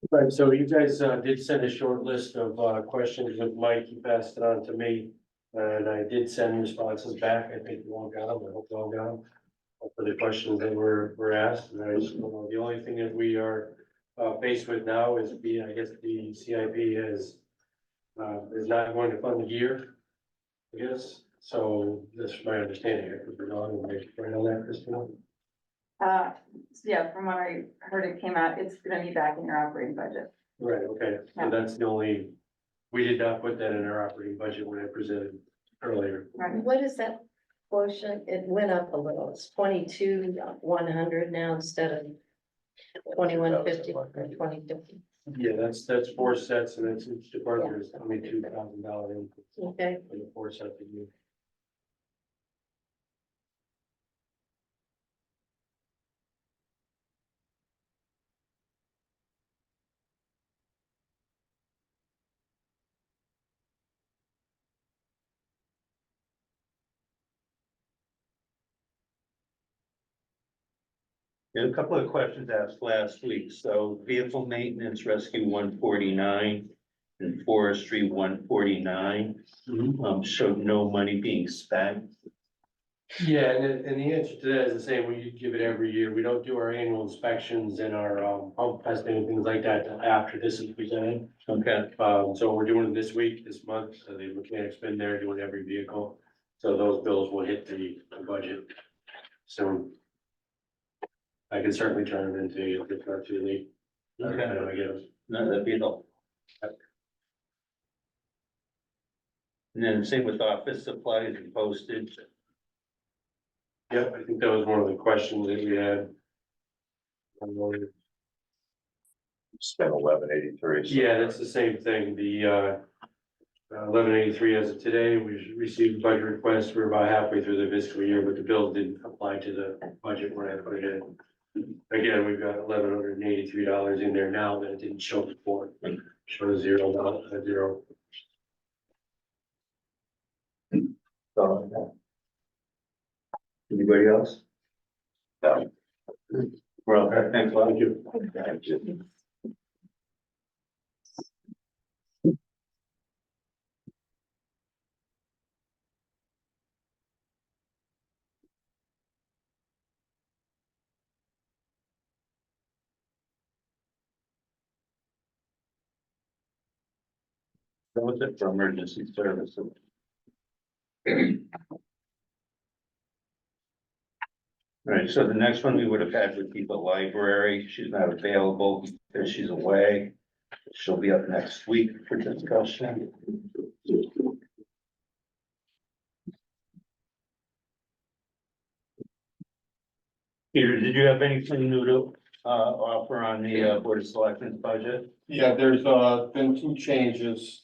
Right, so you guys did send a short list of questions with Mike, he passed it on to me. And I did send responses back, I think you all got them, I hope you all got them. For the questions that were asked, and the only thing that we are faced with now is I guess the CIP is not going to fund the year. I guess, so that's my understanding, I could be wrong, and maybe right on that, Christina. Yeah, from what I heard, it came out, it's gonna be back in your operating budget. Right, okay, so that's the only, we did not put that in our operating budget when I presented earlier. Right. What is that quotient? It went up a little. It's 22,100 now instead of 2150 or 2050. Yeah, that's 4 sets, and that's each department is $22,000 increase Okay, for the 4 sets of you. A couple of questions asked last week. So vehicle maintenance rescue 149 and forestry 149 showed no money being spent. Yeah, and the answer to that is the same, we give it every year, we don't do our annual inspections and our pump testing and things like that till after this is presented. Okay. So we're doing it this week, this month, so the mechanics been there doing every vehicle, so those bills will hit the budget. So I can certainly turn it into you if it's not too late. Okay. I guess. No, that'd be helpful. And then same with office supplies and postage. Yep, I think that was one of the questions that we had. Spent 1183. Yeah, that's the same thing, the 1183 as of today, we received a budget request, we're about halfway through the fiscal year, but the bill didn't apply to the budget when I put it in. Again, we've got $1,183 in there now that it didn't show before, show zero, zero. Anybody else? No. Well, thanks, a lot. Thank you. Thank you. That was it for emergency services. All right, so the next one we would have had would be the library. She's not available because she's away. She'll be up next week for discussion. Peter, did you have anything new to offer on the Board of Selectmen's budget? Yeah, there's been two changes.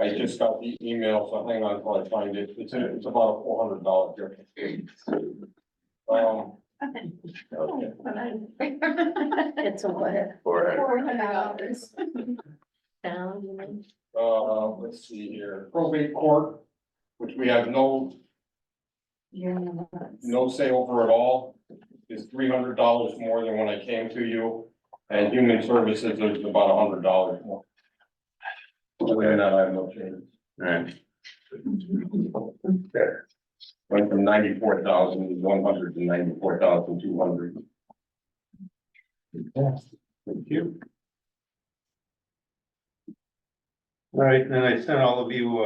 I just got the email, so hang on until I find it. It's about a $400 difference. Okay. It's a what? $400. Down, you mean? Let's see here, probate court, which we have no say over at all, is $300 more than when I came to you. And human services is about $100 more. Other than that, I have no changes. All right. Went from 94,000 to 194,200. Thank you. All right, then I sent all of you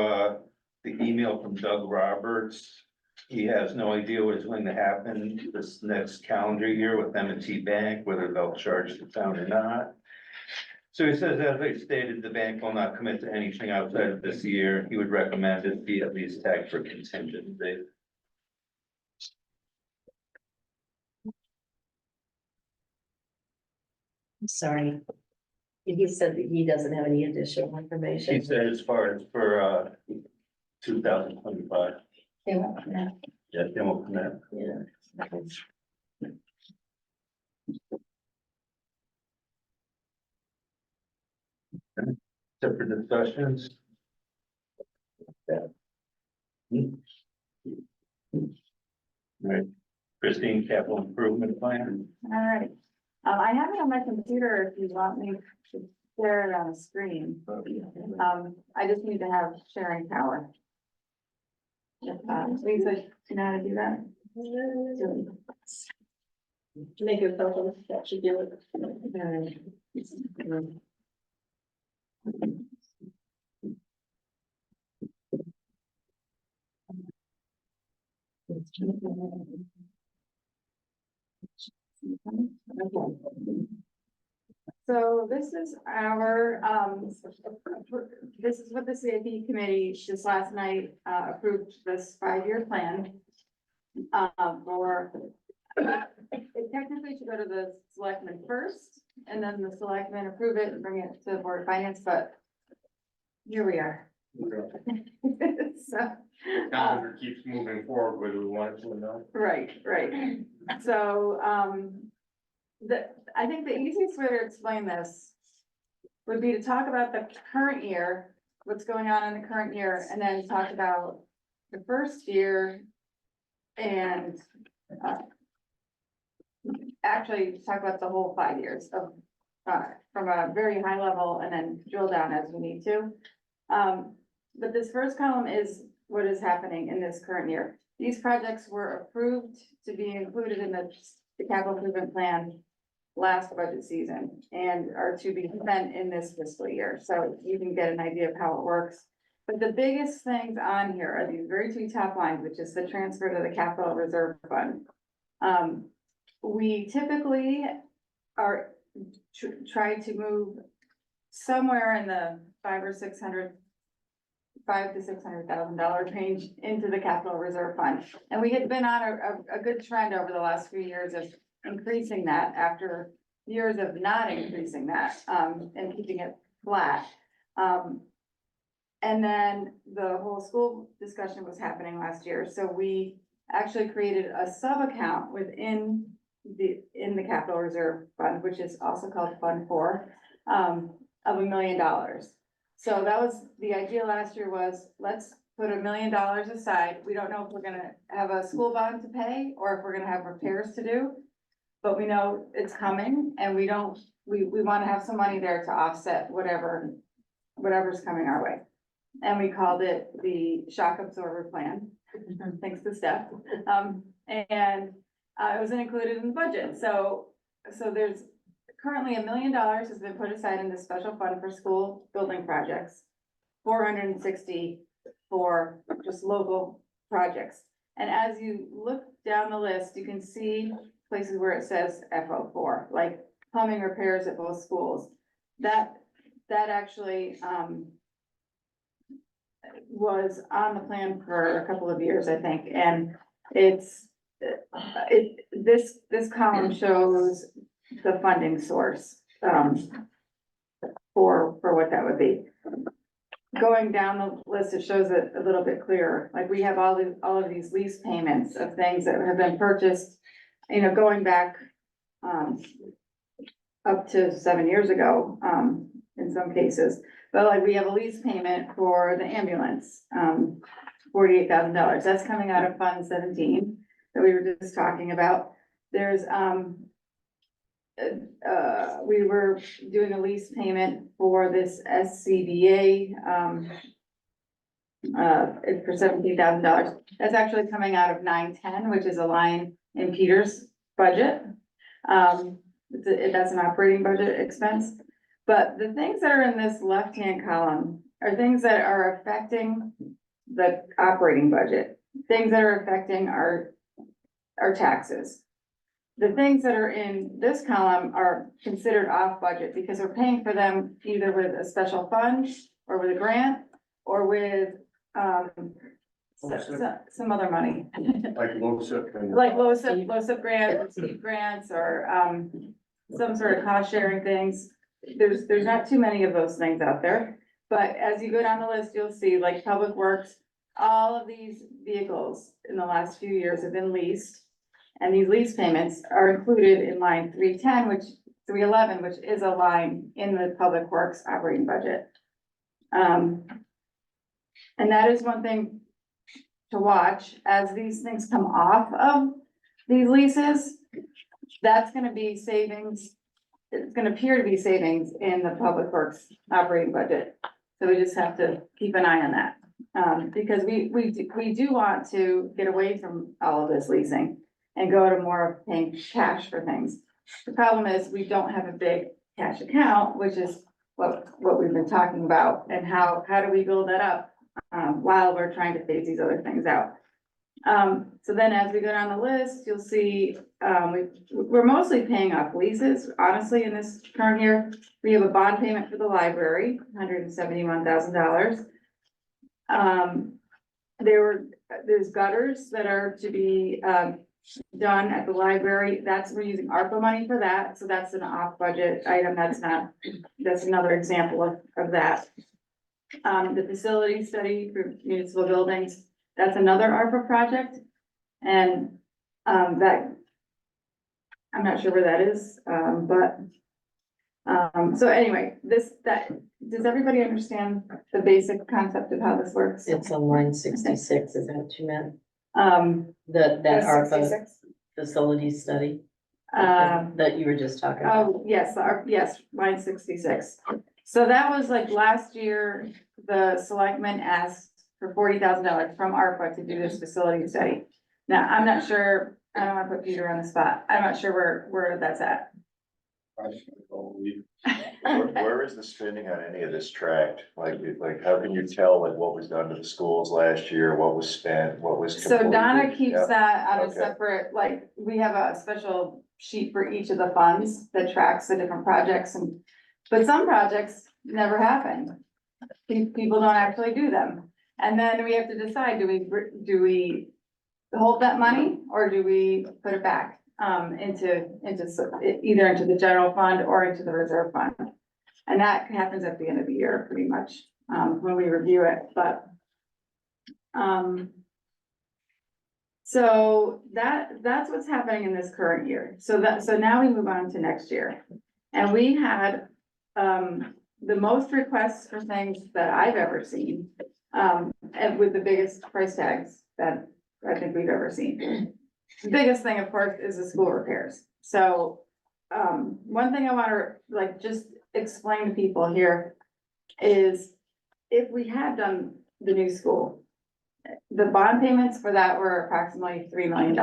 the email from Doug Roberts. He has no idea what's going to happen this next calendar year with M&T Bank, whether they'll charge the town or not. So he says, as I stated, the bank will not commit to anything outside of this year. He would recommend it be at least tagged for contingency. I'm sorry. He said that he doesn't have any additional information. He said as far as for 2025. They won't come out. Yeah, they won't commit. Yeah. Separate discussions. Right, Christine, capital improvement plan. All right, I have it on my computer if you want me to share it on the screen. I just need to have sharing power. Lisa, you know how to do that? Make a phone, that should do it. So this is our, this is what the CIP committee just last night approved this 5-year plan. For, it technically should go to the selectmen first, and then the selectmen approve it and bring it to the board of finance, but here we are. So. Calendar keeps moving forward whether we want it to or not. Right, right. So, I think the easiest way to explain this would be to talk about the current year, what's going on in the current year, and then talk about the first year and, actually talk about the whole 5 years of, from a very high level and then drill down as we need to. But this first column is what is happening in this current year. These projects were approved to be included in the capital improvement plan last budget season and are to be spent in this fiscal year. So you can get an idea of how it works. But the biggest things on here are these very two top lines, which is the transfer to the capital reserve fund. We typically are try to move somewhere in the $500,000 to $600,000 range into the capital reserve fund. And we had been on a good trend over the last few years of increasing that after years of not increasing that, and keeping it flat. And then the whole school discussion was happening last year. So we actually created a sub account within in the capital reserve fund, which is also called Fund 4, of $1 million. So that was, the idea last year was, let's put $1 million aside. We don't know if we're gonna have a school bond to pay or if we're gonna have repairs to do. But we know it's coming and we wanna have some money there to offset whatever's coming our way. And we called it the shock absorber plan, thanks to Steph. And it wasn't included in the budget, so there's currently $1 million has been put aside in the special fund for school building projects. 460 for just local projects. And as you look down the list, you can see places where it says FO4, like plumbing repairs at both schools. That actually, was on the plan for a couple of years, I think, and this column shows the funding source, for what that would be. Going down the list, it shows it a little bit clearer, like we have all of these lease payments of things that have been purchased, going back, up to 7 years ago, in some cases. But like we have a lease payment for the ambulance, $48,000. That's coming out of Fund 17 that we were just talking about. There's, we were doing a lease payment for this SCBA, for $17,000. That's actually coming out of 910, which is a line in Peter's budget. That's an operating budget expense. But the things that are in this left-hand column are things that are affecting the operating budget, things that are affecting our taxes. The things that are in this column are considered off budget because we're paying for them either with a special fund or with a grant or with, some other money. Like LoSiP and. Like LoSiP grants, steep grants, or, some sort of cost sharing things. There's not too many of those things out there, but as you go down the list, you'll see like Public Works, all of these vehicles in the last few years have been leased. And these lease payments are included in line 311, which is a line in the Public Works operating budget. And that is one thing to watch as these things come off of these leases. That's gonna be savings. It's gonna appear to be savings in the Public Works operating budget. So we just have to keep an eye on that. Because we do want to get away from all of this leasing and go to more of paying cash for things. The problem is we don't have a big cash account, which is what we've been talking about, and how do we build that up while we're trying to phase these other things out. So then as we go down the list, you'll see, we're mostly paying off leases, honestly, in this current year. We have a bond payment for the library, $171,000. There's gutters that are to be, done at the library. We're using ARPA money for that, so that's an off-budget item. That's another example of that. The facility study for municipal buildings, that's another ARPA project. And, that, I'm not sure where that is, so anyway, does everybody understand the basic concept of how this works? It's on line 66, is that what you meant? That That's ARPA 66? facility study that you were just talking about. Oh, yes, yes, line 66. So that was like last year, the selectmen asked for $40,000 from ARPA to do this facility study. Now, I'm not sure, I don't want to put Peter on the spot. I'm not sure where that's at. Where is the spending on any of this tracked? Like, how can you tell like what was done to the schools last year, what was spent, what was So Donna completed? keeps Yeah. that on a Okay. separate, like, we have a special sheet for each of the funds that tracks the different projects but some projects never happen. People don't actually do them. And then we have to decide, do we hold that money or do we put it back into either into the general fund or into the reserve fund? And that happens at the end of the year, pretty much, when we review it, but So that's what's happening in this current year. So now we move on to next year. And we had, the most requests for things that I've ever seen, and with the biggest price tags that I think we've ever seen. The biggest thing, of course, is the school repairs. So, one thing I want to like just explain to people here is if we had done the new school, the bond payments for that were approximately $3 million.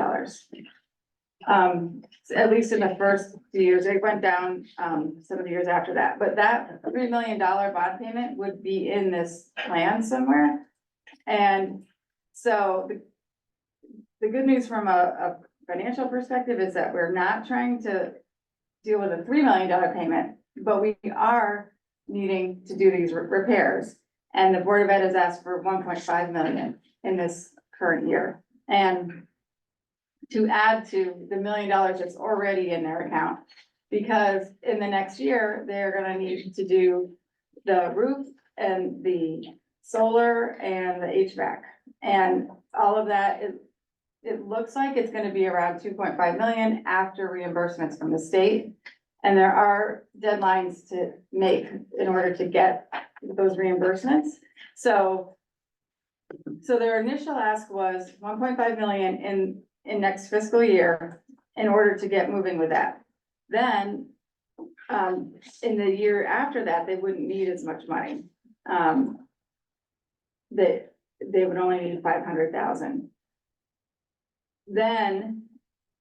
At least in the first few years, it went down, some of the years after that, but that $3 million bond payment would be in this plan somewhere. And so the good news from a financial perspective is that we're not trying to deal with a $3 million payment, but we are needing to do these repairs. And the Board of Ed has asked for 1.5 million in this current year. And to add to the $1 million that's already in their account, because in the next year, they're gonna need to do the roof and the solar and the HVAC. And all of that is, it looks like it's gonna be around 2.5 million after reimbursements from the state. And there are deadlines to make in order to get those reimbursements. So their initial ask was 1.5 million in next fiscal year in order to get moving with that. Then, in the year after that, they wouldn't need as much money. They would only need 500,000. Then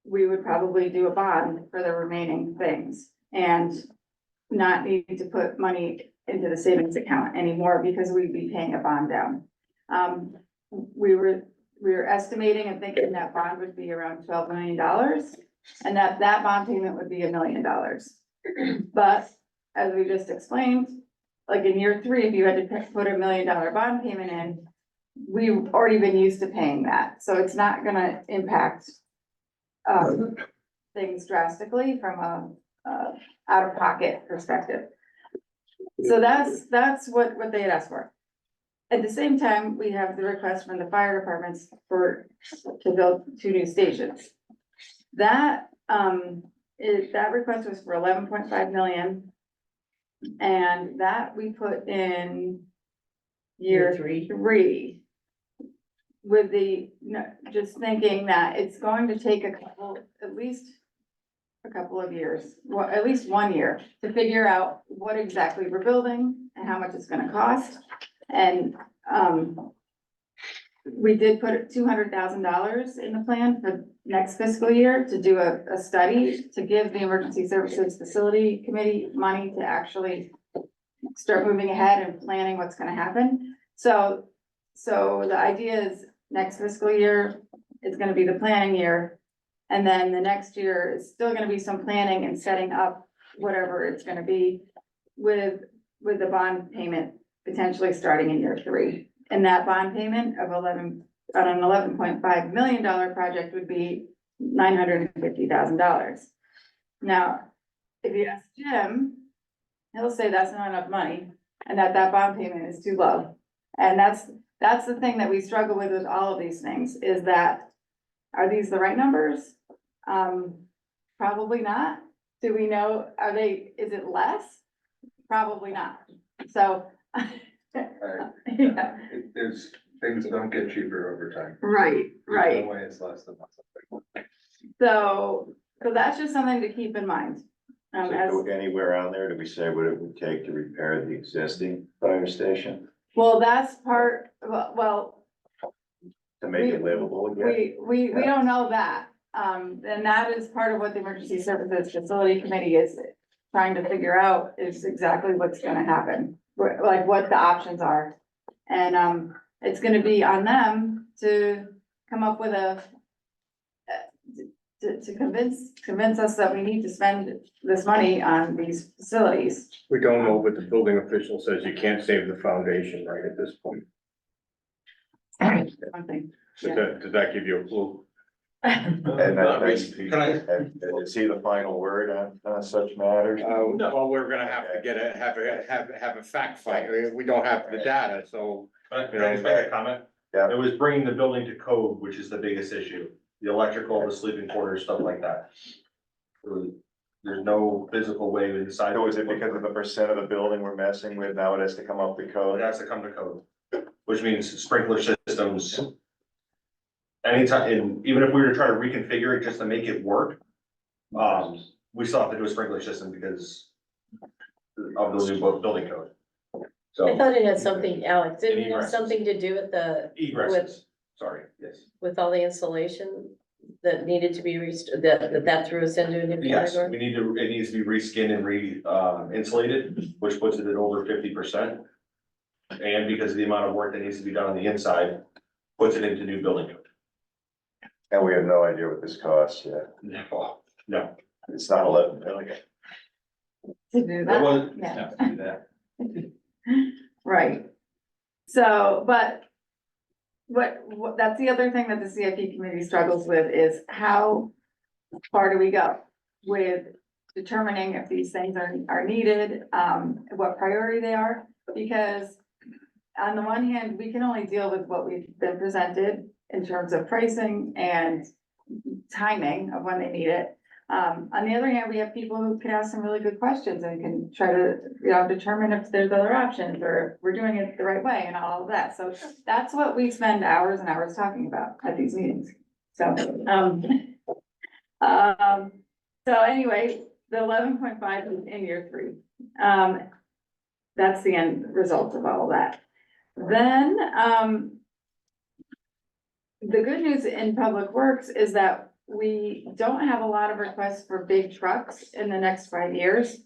we would probably do a bond for the remaining things and not need to put money into the savings account anymore because we'd be paying a bond down. We were estimating and thinking that bond would be around $12 million and that bond payment would be $1 million. But as we just explained, like in year 3, if you had to put $1 million bond payment in, we've already been used to paying that. So it's not gonna impact things drastically from a out of pocket perspective. So that's what they had asked for. At the same time, we have the request from the fire departments to build 2 new stations. That request was for 11.5 million. And that we put in year 3 with just thinking that it's going to take at least a couple of years, well, at least 1 year to figure out what exactly we're building and how much it's gonna cost. And, we did put $200,000 in the plan for next fiscal year to do a study to give the Emergency Services Facility Committee money to actually start moving ahead and planning what's gonna happen. So the idea is next fiscal year is gonna be the planning year. And then the next year is still gonna be some planning and setting up whatever it's gonna be with the bond payment potentially starting in year 3. And that bond payment of on an $11.5 million project would be $950,000. Now, if you ask Jim, he'll say that's not enough money and that bond payment is too low. And that's the thing that we struggle with all of these things is that, are these the right numbers? Probably not. Do we know, is it less? Probably not. So. Yeah. There's things that don't get cheaper over time. Right. There's no way it's less than that. So that's just something to keep in mind. So anywhere on there, do we say what it would take to repair the existing fire station? Well, that's part, well. To make it livable again? We don't know that. And that is part of what the Emergency Services Facility Committee is trying to figure out is exactly what's gonna happen, like what the options are. And, it's gonna be on them to come up with to convince us that we need to spend this money on these facilities. We don't know, but the building official says you can't save the foundation right at this point. One thing. Does that give you a clue? And is he the final word on such matters? Well, we're gonna have to have a fact find. We don't have the data, so. Can I just make a comment? Yeah. It was bringing the building to code, which is the biggest issue, the electrical, the sleeping quarters, stuff like that. There's no physical way inside. So is it because of the percent of the building we're messing with, now it has to come up to It code? has to come to code, which means sprinkler systems. Anytime, and even if we were to try to reconfigure it just to make it work, we still have to do a sprinkler system because of the new building code. I So thought it had something, Alex, didn't it have Egresses. something to do with egresses, sorry, yes. with all the insulation that needed to be that threw us into a new Yes, category? it needs to be reskinned and insulated, which puts it at over 50%. And because of the amount of work that needs to be done on the inside, puts it into new building code. And we have no idea what this costs yet. No, It's not 11 million. To do it that, was, yeah, yeah, do that. right. So, but what, that's the other thing that the CIP committee struggles with is how far do we go with determining if these things are needed, what priority they are? Because on the one hand, we can only deal with what we've been presented in terms of pricing and timing of when they need it. On the other hand, we have people who can ask some really good questions and can try to, determine if there's other options or if we're doing it the right way and all of that. So that's what we spend hours and hours talking about at these meetings. So, so anyway, the 11.5 is in year 3. That's the end result of all of that. Then, the good news in Public Works is that we don't have a lot of requests for big trucks in the next 5 years.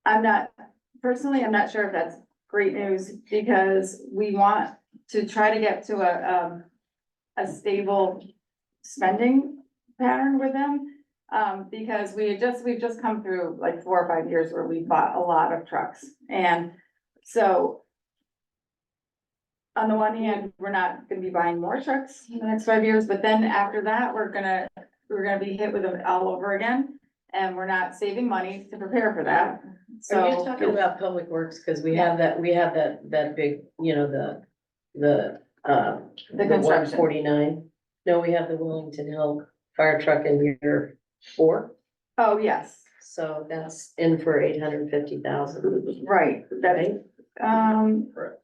I'm not sure if that's great news because we want to try to get to a stable spending pattern with them. Because we've just come through like 4 or 5 years where we bought a lot of trucks. And so on the one hand, we're not gonna be buying more trucks in the next 5 years, but then after that, we're gonna be hit with them all over again. And we're not saving money to prepare for that. Are you So, talking about Public Works? Cause we have that big, the construction. 149. No, we have the Wellington Hill fire truck in year 4. oh, yes, So that's in for 850,000, right, that, right? Correct.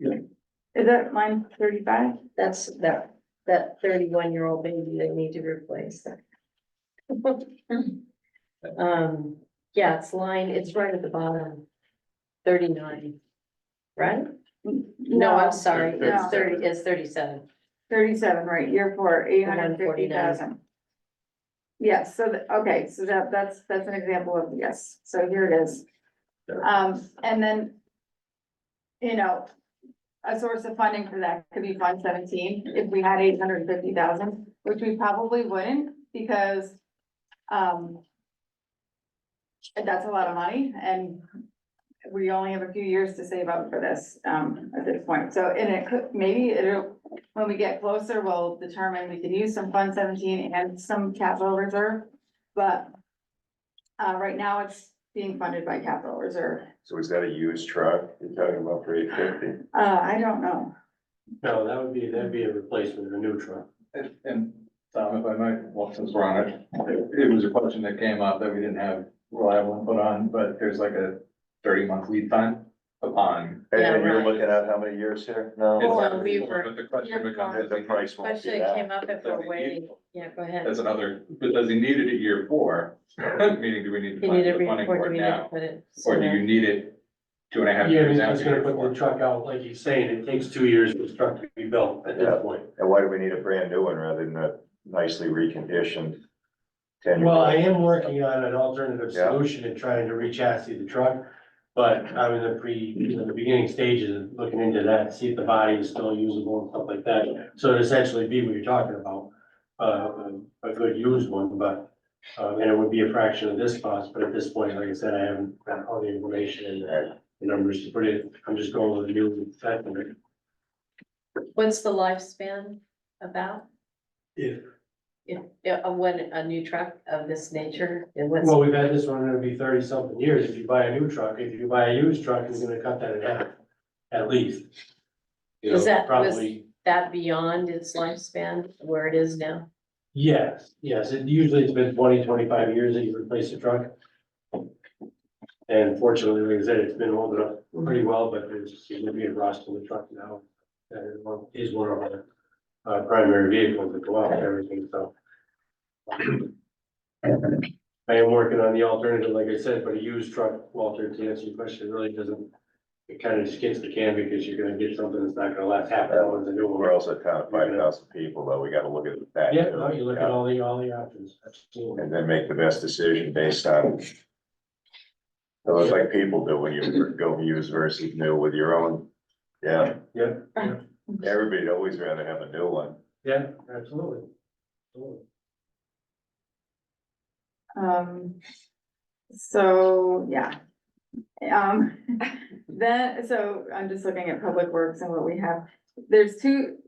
is that line 35? That's that 31-year-old baby they need to replace. Yeah, it's right at the bottom. 39, right? No, I'm sorry, No. it's 37. 37, right, year 4, 850,000. Yes, so, okay, so that's an example of, yes, so here it is. And then, a source of funding for that could be Fund 17, if we had 850,000, which we probably wouldn't, because, that's a lot of money, and we only have a few years to save up for this, at this point. So, and it could, maybe when we get closer, we'll determine we can use some Fund 17 and some capital reserve. But, right now it's being funded by capital reserve. So is that a used truck you're talking about for 850? I don't know. No, that'd be a replacement of a new truck. And Tom, if I might, well, since we're on it, it was a question that came up that we didn't have reliable input on, but there's like a 30-month lead time upon. And Yeah, and you're right. looking at how many years here? No, Well, we were- But the question becomes, the price won't be Question that. came up if we're waiting. Yeah, go ahead. that's another, but does he need it at year 4? Meaning, do we need to You find need to the funding report, for do it we need to now? put it? Or do sooner? you need it 2.5 Yeah, I years mean, after he's gonna year put the 4? truck out, like he's saying, it takes 2 years for the truck to be built at this Yeah. point. And why do we need a brand new one rather than a nicely reconditioned 10-year-old? Well, I am working on an alternative Yeah. solution and trying to re-chassis the truck. But I'm in the beginning stages of looking into that, see if the body is still usable and stuff like that. So it'd essentially be what you're talking about, a good used one, but, and it would be a fraction of this cost, but at this point, like I said, I haven't got all the information and the numbers to put it, I'm just going with the new estimate. What's the lifespan about? Of when a new truck of this nature, and what's, Well, we've had this one, it'll be 30-something years if you buy a new truck. If you buy a used truck, it's gonna cut that in half, at least. You know, Was that, was probably, that beyond its lifespan, where it is now? yes, usually it's been 20, 25 years that you replace a truck. And fortunately, like I said, it's been holding up pretty well, but there's significant rust in the truck now. Is one of our primary vehicles that go out and everything, so. I am working on the alternative, like I said, but a used truck, Walter, to answer your question, really doesn't, it kind of just kicks the can because you're gonna get something that's not gonna last half an hour as a new We're one. also a town of 5,000 people, though, we gotta look at that. Yeah, too. no, you look at all the options, absolutely. And then make the best decision based on. It looks like people do when you go used versus new with your own, yeah, Yeah, everybody'd always rather have a new one. yeah, absolutely. Absolutely. So, yeah. Then, so I'm just looking at Public Works and what we have. There's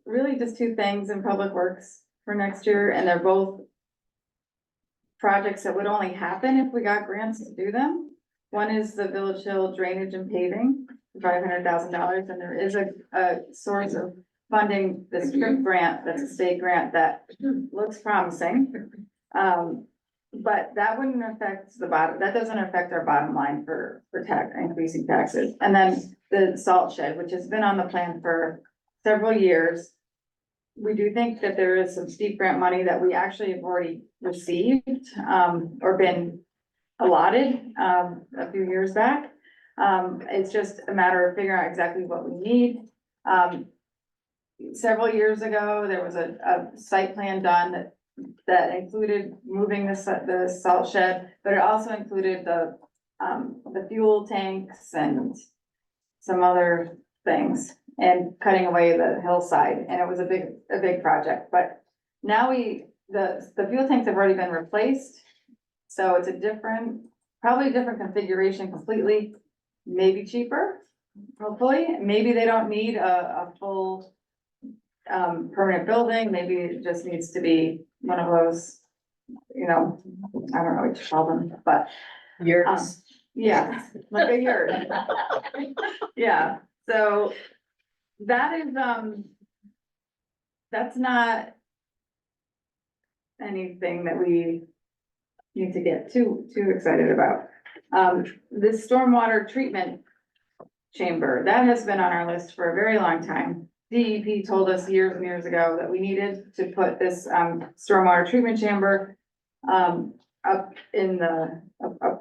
really just two things in Public Works for next year, and they're both projects that would only happen if we got grants to do them. One is the Village Hill drainage and paving, $500,000, and there is a source of funding, the STRIP grant, that's a state grant that looks promising. But that wouldn't affect the bottom, that doesn't affect our bottom line for tax, increasing taxes. And then the salt shed, which has been on the plan for several years. We do think that there is some steep grant money that we actually have already received, or been allotted, a few years back. It's just a matter of figuring out exactly what we need. Several years ago, there was a site plan done that included moving the salt shed, but it also included the fuel tanks and some other things, and cutting away the hillside, and it was a big project, but now the fuel tanks have already been replaced. So it's probably a different configuration completely, maybe cheaper, hopefully. Maybe they don't need a full permanent building, maybe it just needs to be one of those, I don't know what you call them, but. Yours. Yeah, like a yurt. Yeah, so that is, that's not anything that we need to get too excited about. This stormwater treatment chamber, that has been on our list for a very long time. DEP told us years and years ago that we needed to put this, stormwater treatment chamber, up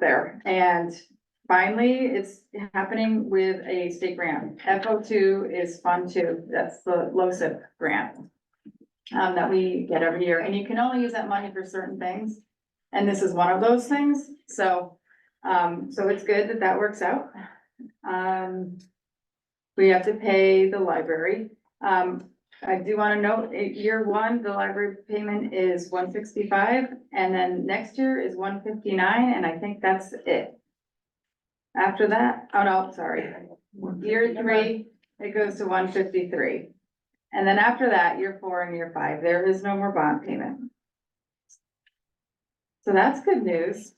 there. And finally, it's happening with a state grant. FO2 is Fund 2, that's the LoCIP grant, that we get every year, and you can only use that money for certain things. And this is one of those things, so it's good that works out. We have to pay the library. I do wanna note, year one, the library payment is $165, and then next year is $159, and I think that's it. After that, oh no, sorry, year three, it goes to $153. And then after that, year 4 and year 5, there is no more bond payment. So that's good news.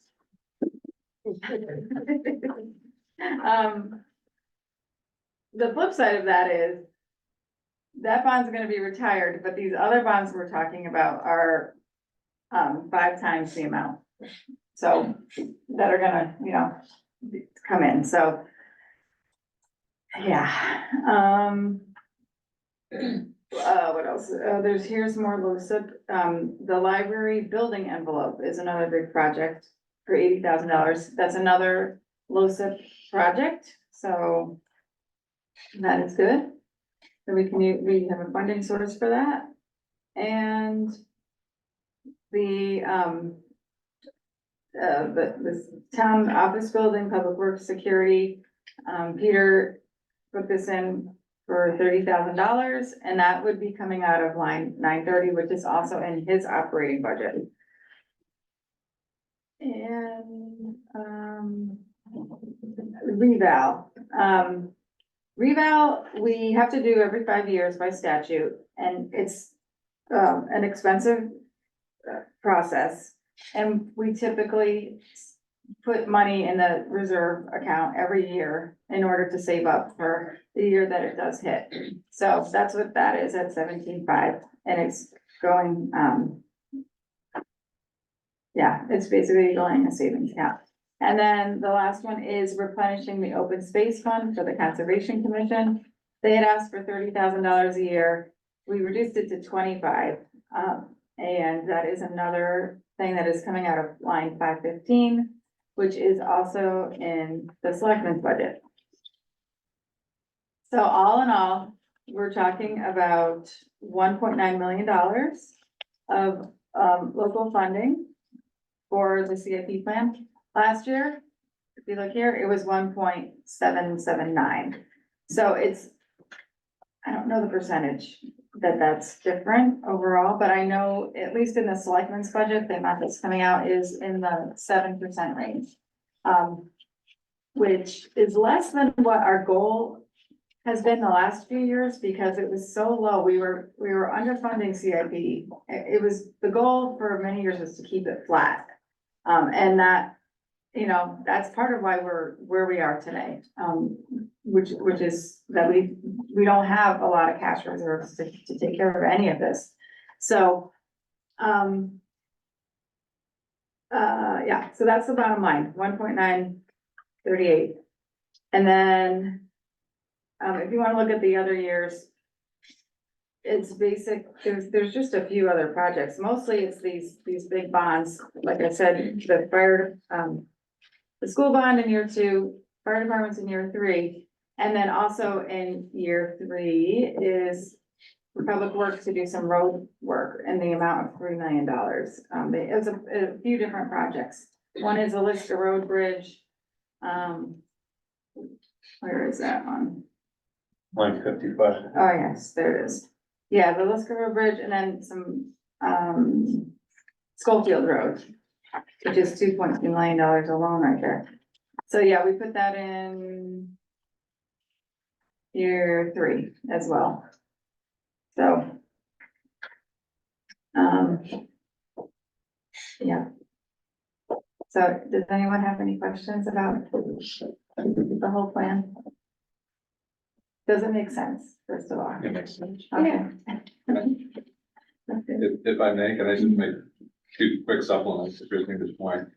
The flip side of that is that bond's gonna be retired, but these other bonds we're talking about are 5 times the amount. So that are gonna, come in, so. Yeah, what else? Here's more LoCIP. The library building envelope is another big project for $80,000. That's another LoCIP project, so that is good. So we have a funding source for that. And the town office building, public works, security, Peter put this in for $30,000, and that would be coming out of line 930, which is also in his operating budget. And, reval, we have to do every 5 years by statute, and it's, an expensive process. And we typically put money in the reserve account every year in order to save up for the year that it does hit. So that's what that is at 17.5, and it's going, yeah, it's basically going in a savings account. And then the last one is replenishing the open space fund for the Conservation Commission. They had asked for $30,000 a year. We reduced it to 25. And that is another thing that is coming out of line 515, which is also in the selectmen's budget. So all in all, we're talking about $1.9 million of local funding for the CIP plan. Last year, if you look here, it was 1.779. So it's, I don't know the percentage that's different overall, but I know at least in the selectmen's budget, the amount that's coming out is in the 7% range. Which is less than what our goal has been the last few years because it was so low. We were underfunding CIP. It was, the goal for many years was to keep it flat. And that, you know, that's part of why we're where we are today. Which is that we don't have a lot of cash reserves to take care of any of this. So, yeah, so that's the bottom line, 1.938. And then, if you want to look at the other years, it's basic, there's just a few other projects. Mostly it's these big bonds. Like I said, the fire, the school bond in year 2, fire departments in year 3. And then also in year 3 is for public works to do some road work in the amount of $3 million. It was a few different projects. One is a Lister Road Bridge. Where is that one? Line 55. Oh, yes, there it is. Yeah, the Lister Road Bridge and then some, Schofield Road, which is $2.2 million alone right there. So yeah, we put that in year 3 as well. So, yeah. So does anyone have any questions about the whole plan? Does it make sense, first of all? It makes sense. Okay. If I may, can I just make 2 quick supplements to Christine's point?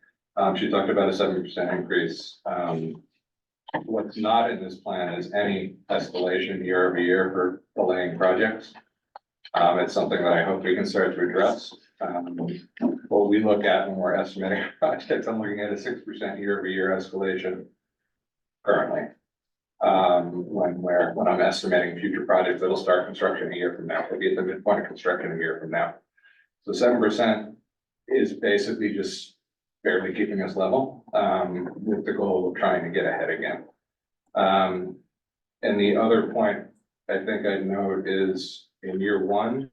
She talked about a 7% increase. What's not in this plan is any escalation year over year for delaying projects. It's something that I hope we can start to address. What we look at when we're estimating projects, I'm looking at a 6% year over year escalation currently. When I'm estimating future projects that'll start construction a year from now, maybe at the midpoint of construction a year from now. So 7% is basically just barely keeping us level, with the goal of trying to get ahead again. And the other point I think I'd note is in year 1,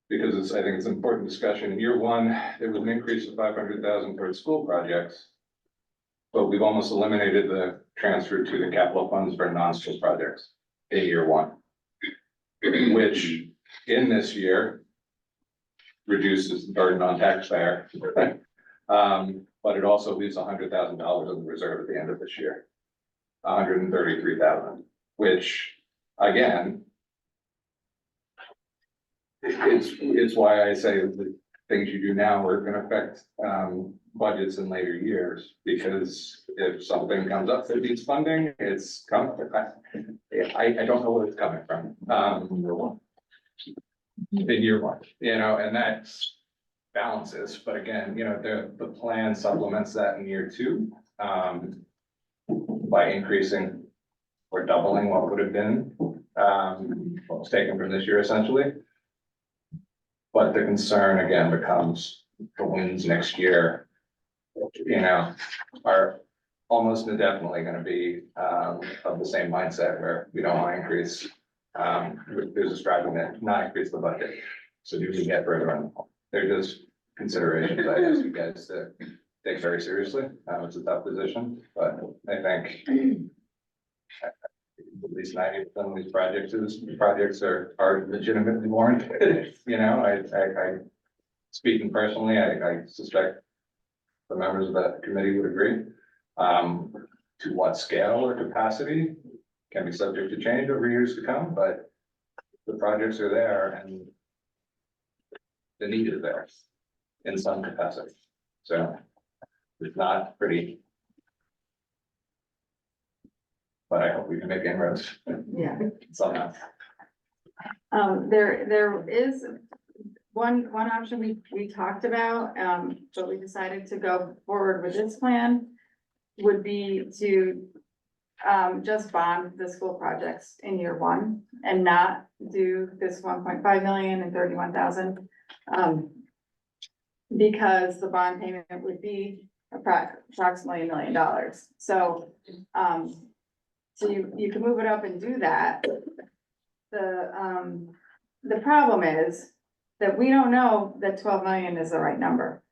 because I think it's an important discussion. In year 1, there was an increase of 500,000 towards school projects, but we've almost eliminated the transfer to the capital funds for non-school projects in year 1, which in this year reduces the burden on taxpayer. But it also leaves $100,000 in the reserve at the end of this year, 133,000, which again, it's why I say the things you do now are going to affect budgets in later years, because if something comes up that needs funding, it's coming. I don't know where it's coming from. In year 1, you know, and that's balances, but again, you know, the plan supplements that in year 2 by increasing or doubling what would have been what was taken from this year essentially. But the concern again becomes the wins next year, you know, are almost indefinitely going to be of the same mindset where we don't want to increase. There's a striving to not increase the budget. So do we get further on? They're just considerations I ask you guys to take very seriously. It's a tough position, but I think at least 90% of these projects are legitimately warranted. You know, I speaking personally, I suspect the members of that committee would agree. To what scale or capacity can be subject to change over years to come, but the projects are there and the need is there in some capacity. So it's not pretty. But I hope we can make inroads Yeah. somehow. There is one option we talked about, but we decided to go forward with this plan would be to just bond the school projects in year one and not do this 1.5 million and 31,000. Because the bond payment would be approximately $1 million. So, so you can move it up and do that. The problem is that we don't know that 12 million is the right number.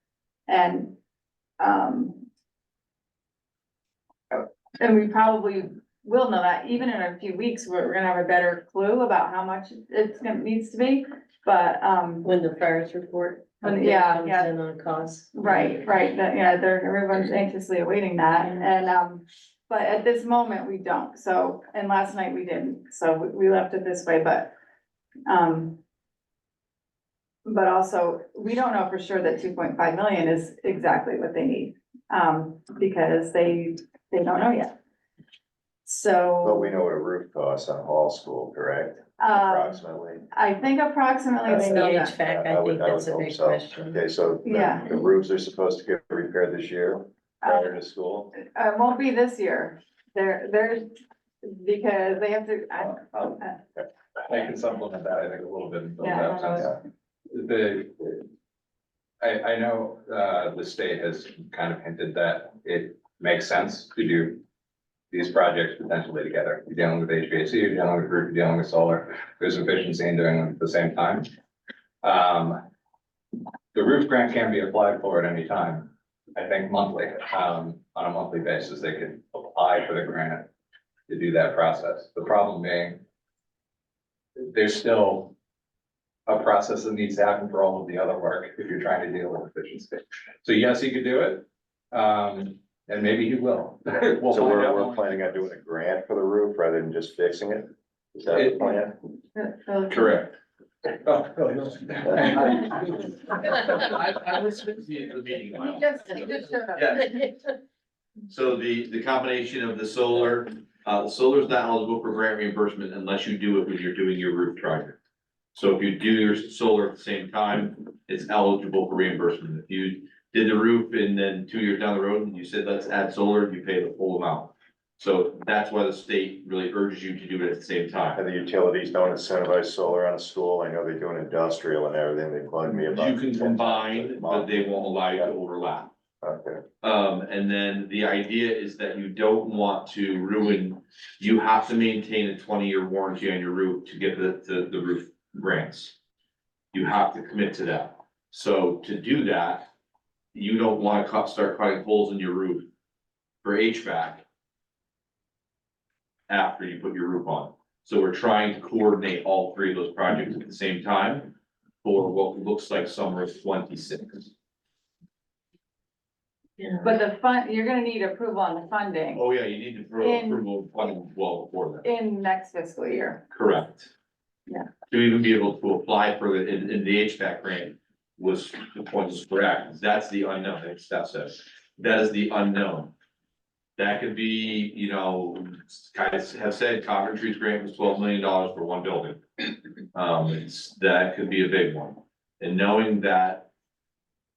And we probably will know that even in a few weeks, we're gonna have a better clue about how much needs to be, but, When the FARS report. Yeah, comes yeah. in on costs. right, that, yeah, everyone's anxiously awaiting that, and, but at this moment, we don't, so, and last night we didn't, so we left it this way, but also, we don't know for sure that 2.5 million is exactly what they need, because they don't know yet. So. But we know what a roof costs on Hall School, correct? Uh, Approximately. I think approximately And they the know that. HVAC, I I would- think I that's would a hope big so. question. Okay, so Yeah. the roofs are supposed to get repaired this year prior to school? It won't be this year, they're, because they have to, I can supplement that, I think, a little bit. Yeah, I don't I know, the state has kind of hinted that it makes sense to do these projects potentially together. You're dealing with HVAC, you're dealing with roof, you're dealing with solar, there's efficiency in doing them at the same time. The roof grant can be applied for at any time, I think monthly, on a monthly basis, they could apply for the grant to do that process. The problem being, there's still a process that needs to happen for all of the other work if you're trying to deal with efficiency. So yes, he could do it, and maybe he will. We'll So find out we're more. planning on doing a grant for the roof rather than just fixing it? Is that the plan? Correct. Oh, I listened to the meeting. he just showed up. Yeah. So the combination of the solar is not eligible for grant reimbursement unless you do it when you're doing your roof project. So if you do your solar at the same time, it's eligible for reimbursement. If you did the roof and then 2 years down the road and you said, let's add solar, you pay the full amount. So that's why the state really urges you to do it at the same time. And the utilities don't incentivize solar on a school? I know they do an industrial and everything, they plug me about. You can combine, but they won't allow you to overlap. Okay, And then the idea is that you don't want to ruin, you have to maintain a 20-year warranty on your roof to get the roof grants. You have to commit to that. So to do that, you don't want to start cutting holes in your roof for HVAC after you put your roof on. So we're trying to coordinate all three of those projects at the same time for what looks like summer of 26. Yeah. But the fund, you're gonna need approval on the funding Oh, yeah, you need to approval of funding well before that. in next fiscal year. Correct. Yeah. To even be able to apply for in the HVAC grant was, the point was correct. That's the unknown, like Steph says. That is the unknown. That could be, you know, guys have said Coventry's grant was $12 million for one building. That could be a big one. And knowing that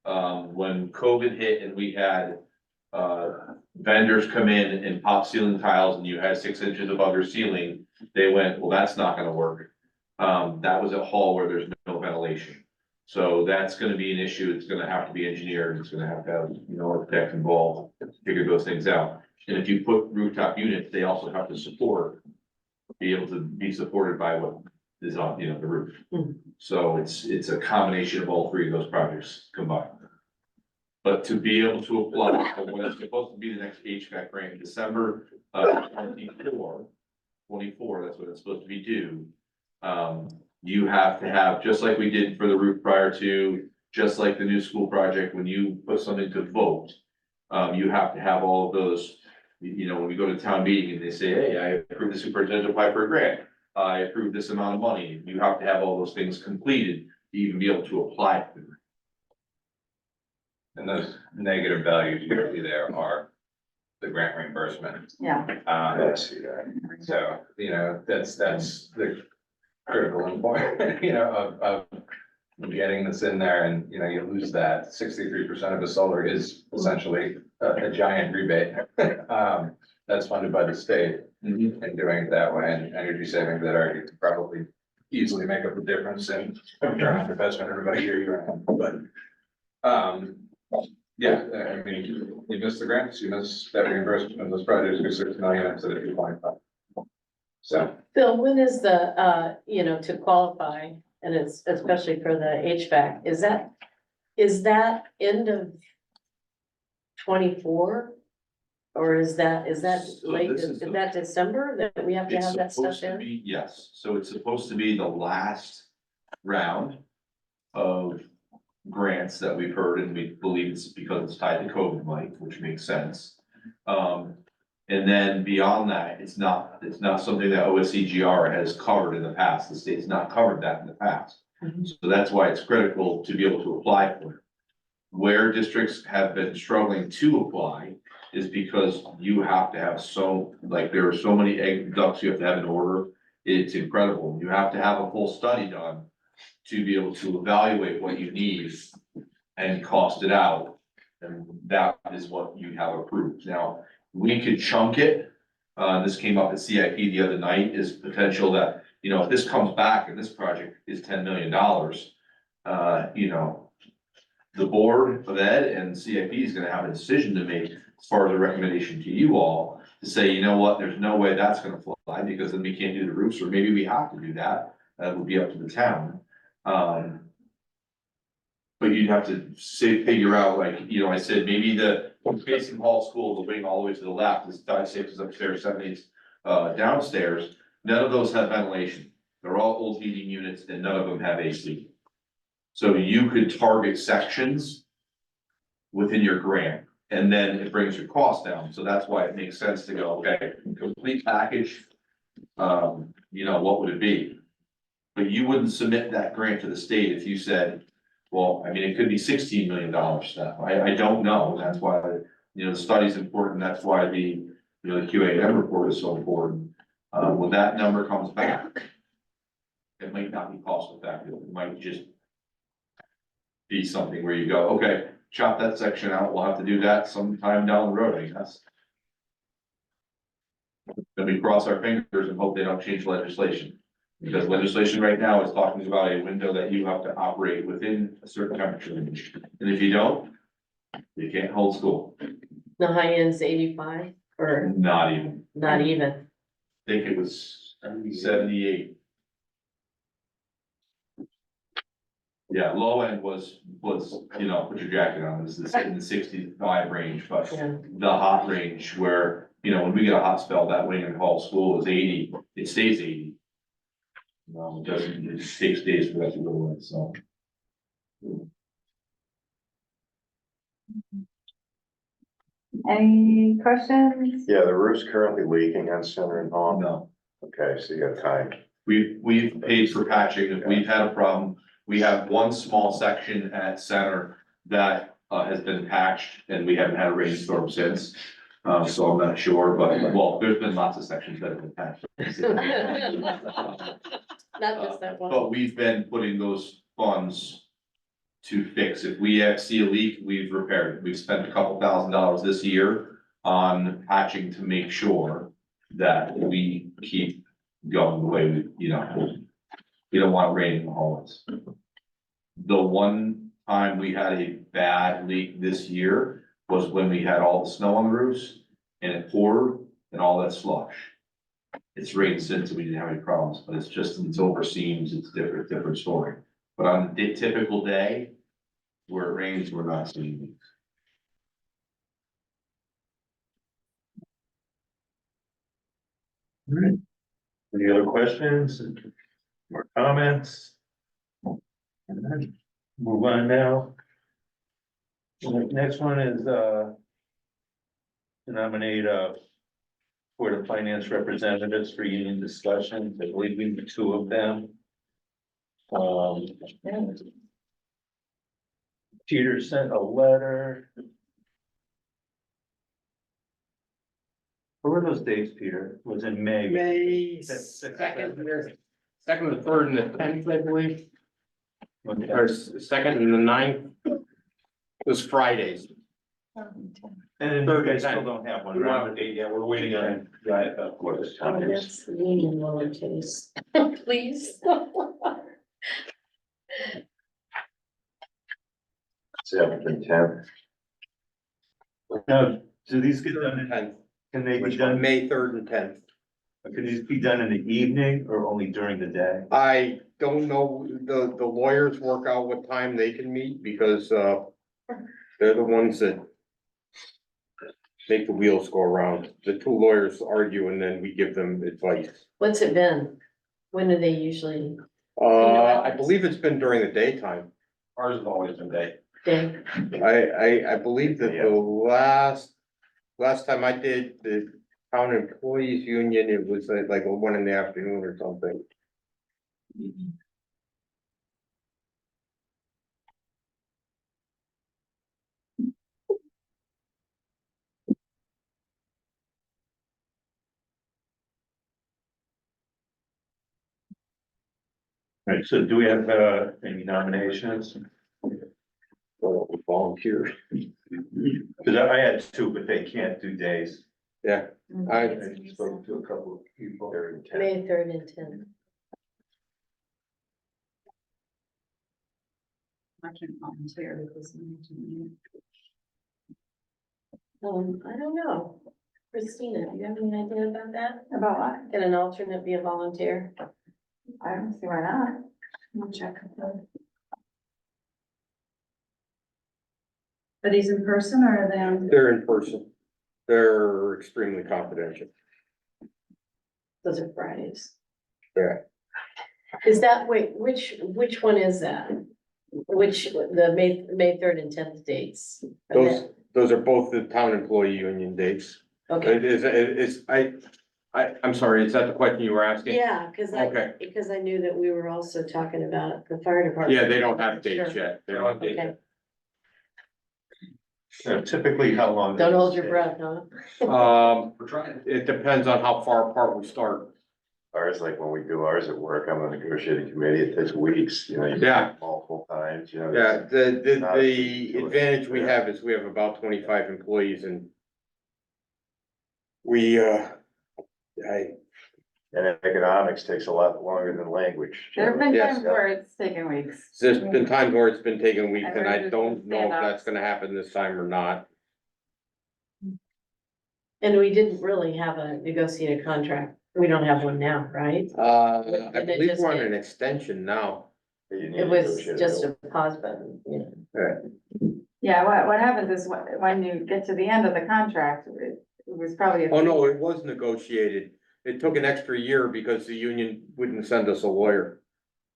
when COVID hit and we had vendors come in and pop ceiling tiles and you had 6 inches above your ceiling, they went, well, that's not gonna work. That was a hall where there's no ventilation. So that's gonna be an issue. It's gonna have to be engineered. It's gonna have, you know, architects involved to figure those things out. And if you put rooftop units, they also have to be able to be supported by what is on, you know, the roof. So it's a combination of all three of those projects combined. But to be able to apply for what is supposed to be the next HVAC grant in December of 24, that's what it's supposed to be due. You have to have, just like we did for the roof prior to, just like the new school project, when you put something to vote, You have to have all of those, when we go to town meeting and they say, hey, I approve the superintendent to apply for a grant. I approve this amount of money. You have to have all those things completed to even be able to apply for it. And those negative values usually there are the grant reimbursement. Yeah. I see that. So, that's the critical important, of getting this in there and, you lose that 63% of the solar is essentially a giant rebate. That's funded by the state and doing it that way and energy savings that are probably easily make up the difference in return on investment everybody year round, but, yeah, I mean, you miss the grants, you miss that reimbursement of those projects, you're 6 million instead of 2.5. So. Bill, when is the, to qualify, and it's especially for the HVAC, is that end of 24? Or is that late, this is is that December that we have to It's have that supposed stuff to in? be, yes, so it's supposed to be the last round of grants that we've heard, and we believe it's because it's tied to COVID, Mike, which makes sense. And then beyond that, it's not something that OSCGR has covered in the past, the state's not covered that in the past. So that's why it's critical to be able to apply for it. Where districts have been struggling to apply is because you have to have there are so many egg ducks you have to have in order. It's incredible. You have to have a full study done to be able to evaluate what you need and cost it out. And that is what you have approved. Now, we could chunk it. This came up at CIP the other night, is potential that, if this comes back and this project is $10 million, the Board of Ed and CIP is gonna have a decision to make as far as a recommendation to you all to say, you know what, there's no way that's gonna fly because then we can't do the roofs, or maybe we have to do that. That would be up to the town. But you'd have to figure out, I said, maybe the facing hall school, the wing all the way to the left, is 5, 6 is upstairs, 7, 8 downstairs. None of those have ventilation. They're all old heating units and none of them have AC. So you could target sections within your grant, and then it brings your cost down. So that's why it makes sense to go, okay, complete package. What would it be? But you wouldn't submit that grant to the state if you said, well, I mean, it could be $16 million stuff. I don't know. That's why, the study's important. That's why the QAM report is so important. When that number comes back, it might not be cost effective. It might just be something where you go, okay, chop that section out. We'll have to do that sometime down the road, I guess. Then we cross our fingers and hope they don't change legislation. Because legislation right now is talking about a window that you have to operate within a certain temperature range. And if you don't, you can't hold school. The high end's 85 or Not even. not even? I think it was 78. Yeah, low end was, put your jacket on, this is in the 65 range, but Yeah. the hot range where, when we get a hot spell, that wing and hall school is 80, it stays 80. It doesn't, it takes days for that to go away, so. Any questions? Yeah, the roof's currently leaking on Center and Hall. No, Okay, so you got time. we've paid for patching, if we've had a problem, we have one small section at Center that has been patched and we haven't had a rainstorm since. So I'm not sure, but, well, there's been lots of sections that have been patched. Not just that one. But we've been putting those funds to fix. If we see a leak, we've repaired it. We've spent a couple $1,000s this year on patching to make sure that we keep going the way we don't want rain in the hallways. The one time we had a bad leak this year was when we had all the snow on the roofs and it poured and all that slush. It's rained since and we didn't have any problems, but it's over seams, it's different story. But on a typical day where it rains, we're not seeing leaks. All right. Any other questions or comments? All right, move on now. The next one is, to nominate, Board of Finance representatives for union discussions. I believe we need two of them. Peter sent a letter. What were those dates, Peter? It was in May. May Six, second, seven. second, the third, and the tenth, I believe, Okay. or second and the ninth. It was Fridays. And you guys still don't have one, We don't right? have a date yet, we're waiting on, right, of course. Oh, that's the union lowercase, please. Seventh and tenth. Now, do these get done in, Tenth, can they be which done, one, May third and tenth. can these be done in the evening or only during the day? I don't know, the lawyers work out what time they can meet, because, they're the ones that make the wheels go around. The two lawyers argue, and then we give them advice. What's it been? When do they usually, I believe it's been during the daytime. Ours has always been day. day? I believe that the last time I did the town employees union, it was like 1 in the afternoon or something. Right, so do we have, any nominations? Volunteers. Cause I had two, but they can't do days. Yeah, I spoke to a couple of people. May third and tenth. I can't volunteer because I need to meet. I don't know. Christina, do you have any idea about that? About what? Can an alternate be a volunteer? I don't see why not. I'll check. Are these in person or are they on? they're in person. They're extremely confidential. Those are Fridays. Yeah. Is that, wait, which one is that? Which, the May third and tenth dates? Those are both the town employee union dates. Okay, I'm sorry, is that the question you were asking? yeah, because Okay. I knew that we were also talking about the fire department. Yeah, they don't have dates Sure. yet. They don't have dates Okay, yet. So typically, how long? don't does hold this your take? breath, huh? We're trying. It depends on how far apart we start. Ours, like when we do ours at work, I'm on the negotiating committee, it takes weeks, you know, you Yeah. meet multiple times, you know. Yeah, the Not- advantage we have is we have about 25 employees, and we, And economics takes a lot longer than language. There have been Yes. times where it's taken weeks. there's been times where it's been taking weeks, and I I've don't know if stand-ups. that's gonna happen this time or not. And we didn't really have a negotiated contract. We don't have one now, right? I Did it believe just we're on get- an extension now. It was just a pause button, you know. Yeah, what happens is when you get to the end of the contract, it was probably. Oh, no, it was negotiated. It took an extra year because the union wouldn't send us a lawyer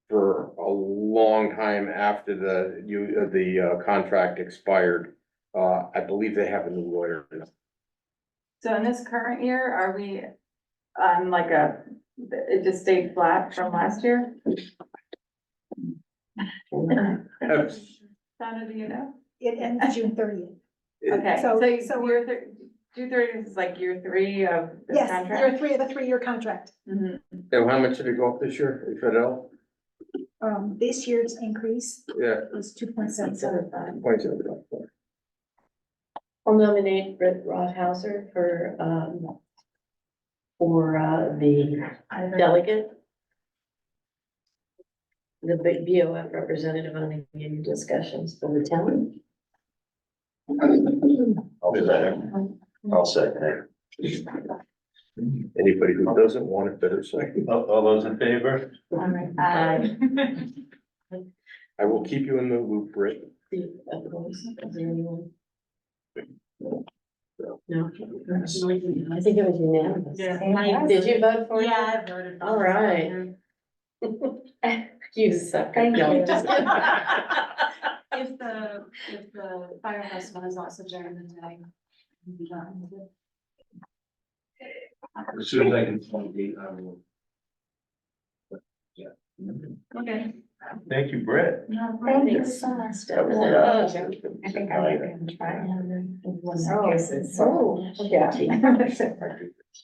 for a long time after the contract expired. I believe they have a new lawyer. So in this current year, are we on like it just stayed flat from last year? Donna, do you know? It ends June 30th. Okay, So- so so June 30th is like year 3 of this Yes, contract? year 3 of the 3-year contract. Mhm. And how much did it go up this year, if at all? This year's increase Yeah. is 2.77. Points of it. I'll nominate Britt Rothhauser for the delegate. The BOF representative on the union discussions for the town. I'll do that. I'll second it. Anybody who doesn't want it better say. All those in favor? Aye. I will keep you in the loop, Britt. The opposed, is there anyone? No, I think it was unanimous. Yeah. Did you vote for it? Yeah, I voted. All right. You sucker. Thank No, you. just kidding. If the fire festival is also during the day. As soon as I can find the date, I will. Okay. Thank you, Brett. Thank you so much. I think I might be trying. Oh, yeah.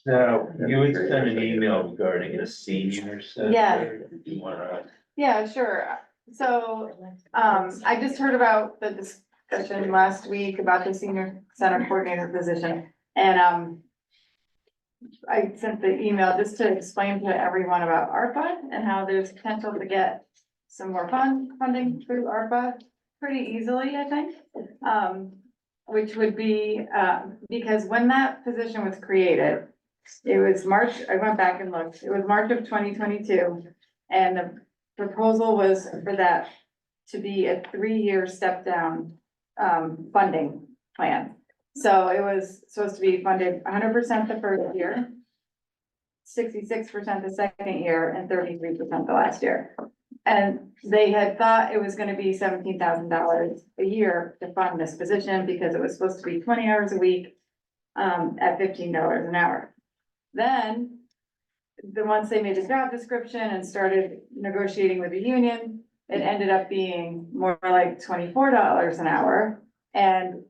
Now, you had sent an email regarding the senior center. Yeah. You wanna, Yeah, sure. So, I just heard about the discussion last week about the senior center coordinator position. And, I sent the email just to explain to everyone about ARPA and how there's potential to get some more funding through ARPA pretty easily, I think. Which would be, because when that position was created, it was March, I went back and looked, it was March of 2022. And the proposal was for that to be a 3-year step down, funding plan. So it was supposed to be funded 100% the first year, 66% the second year, and 33% the last year. And they had thought it was gonna be $17,000 a year to fund this position because it was supposed to be 20 hours a week, at $15 an hour. Then, once they made the job description and started negotiating with the union, it ended up being more like $24 an hour and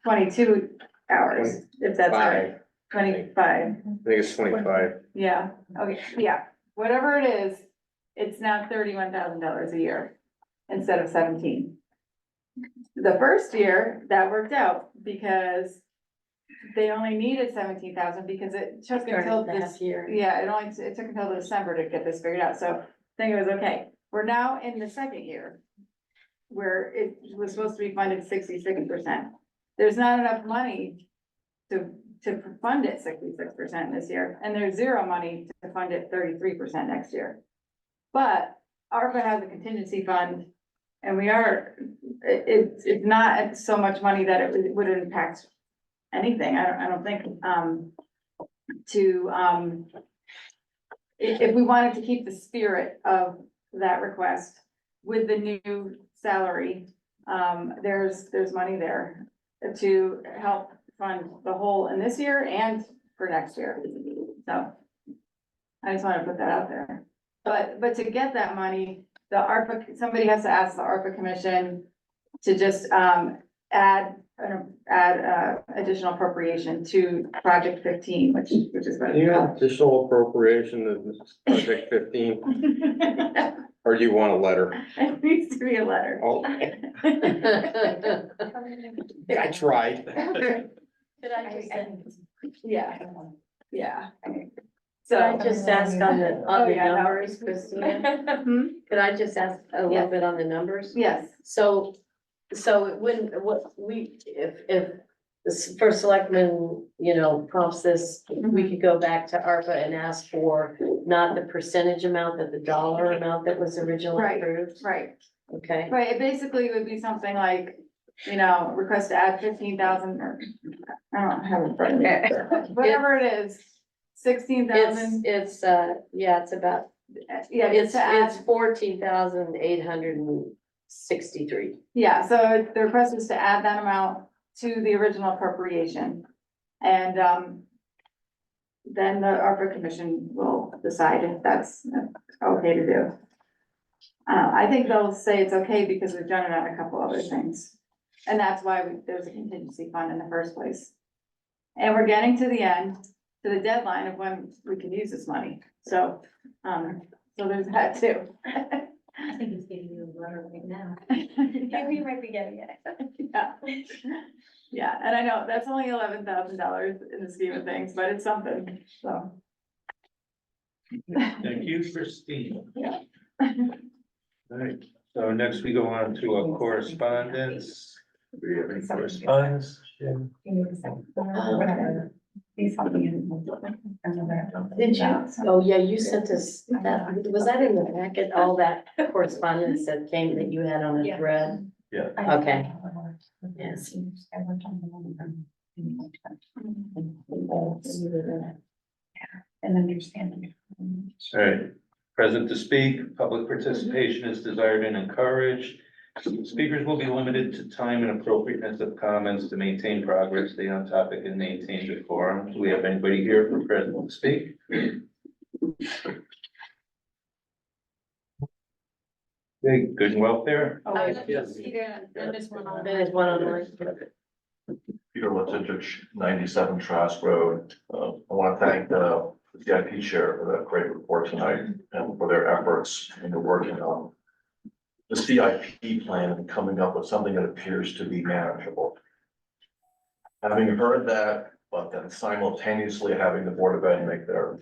22 hours, if that's right. 25, I think it's 25. yeah, okay, yeah, whatever it is, it's now $31,000 a year instead of 17. The first year, that worked out because they only needed 17,000 because it took until this year. yeah, it took until December to get this figured out, so I think it was okay. We're now in the second year where it was supposed to be funded 66%. There's not enough money to fund it 66% this year, and there's zero money to fund it 33% next year. But ARPA has a contingency fund, and it's not so much money that it would impact anything, I don't think, if we wanted to keep the spirit of that request with the new salary, there's money there to help fund the whole in this year and for next year. So I just want to put that out there. But to get that money, the ARPA, somebody has to ask the ARPA commission to just add additional appropriation to project 15, which is what it's Yeah, called. additional appropriation of project 15, or do you want a letter? It needs to be a letter. Oh. Yeah, I tried. Could I just, Yeah, yeah. could I just ask on the Oh, yeah, no. numbers, Christina? Could I just ask a little Yes. bit on the numbers? Yes, So it wouldn't, if the first selectman, prompts this, we could go back to ARPA and ask for not the percentage amount, but the dollar amount that was originally Right. approved? right, Okay, right. It basically would be something like, request to add 15,000 or, I don't have it in front of me. Whatever it is, 16,000. it's about, Yeah, just to add. it's 14,863. Yeah, so the request is to add that amount to the original appropriation. And, then the ARPA commission will decide if that's okay to do. I think they'll say it's okay because we've done it on a couple other things. And that's why there's a contingency fund in the first place. And we're getting to the end, to the deadline of when we can use this money. So there's that too. I think he's giving you a letter right now. Yeah, we might be getting it. Yeah. Yeah, and I know that's only $11,000 in the scheme of things, but it's something, so. thank you, Christine. Yeah. All right, so next we go on to a correspondence. Do we have any correspondence? Jim? Did you? Oh, yeah, you sent us that, was that in the packet, all that correspondence that came that you had on a thread? Yeah. Okay. Yes. And understanding. All right, present to speak, public participation is desired and encouraged. Speakers will be limited to time and appropriateness of comments to maintain progress, stay on topic, and maintain decorum. Do we have anybody here for present to speak? Okay, good and welfare. Oh, wait, Yes. there's one online. Peter Lutich, 97 Trask Road. I want to thank the CIP chair for that great report tonight and for their efforts in working on the CIP plan and coming up with something that appears to be manageable. Having heard that, but then simultaneously having the Board of Ed make their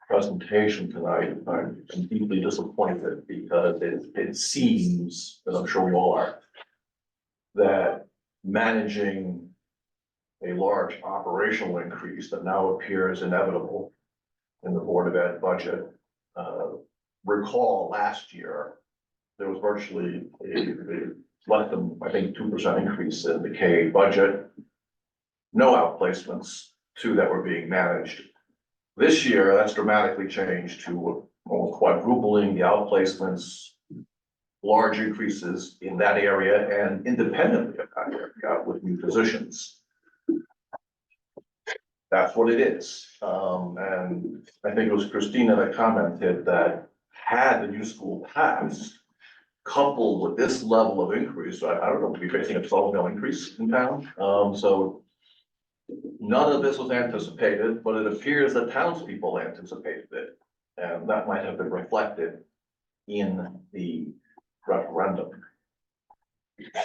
presentation tonight, I'm deeply disappointed because it seems, as I'm sure we all are, that managing a large operational increase that now appears inevitable in the Board of Ed budget. Recall last year, there was virtually a less than, I think, 2% increase in the K budget. No outplacements, 2 that were being managed. This year, that's dramatically changed to almost quadrupling the outplacements, large increases in that area and independently of that area with new positions. That's what it is. And I think it was Christina that commented that had the new school passed, coupled with this level of increase, I don't know, we'd be facing a 12 mil increase in town. So none of this was anticipated, but it appears that townspeople anticipated it. And that might have been reflected in the referendum.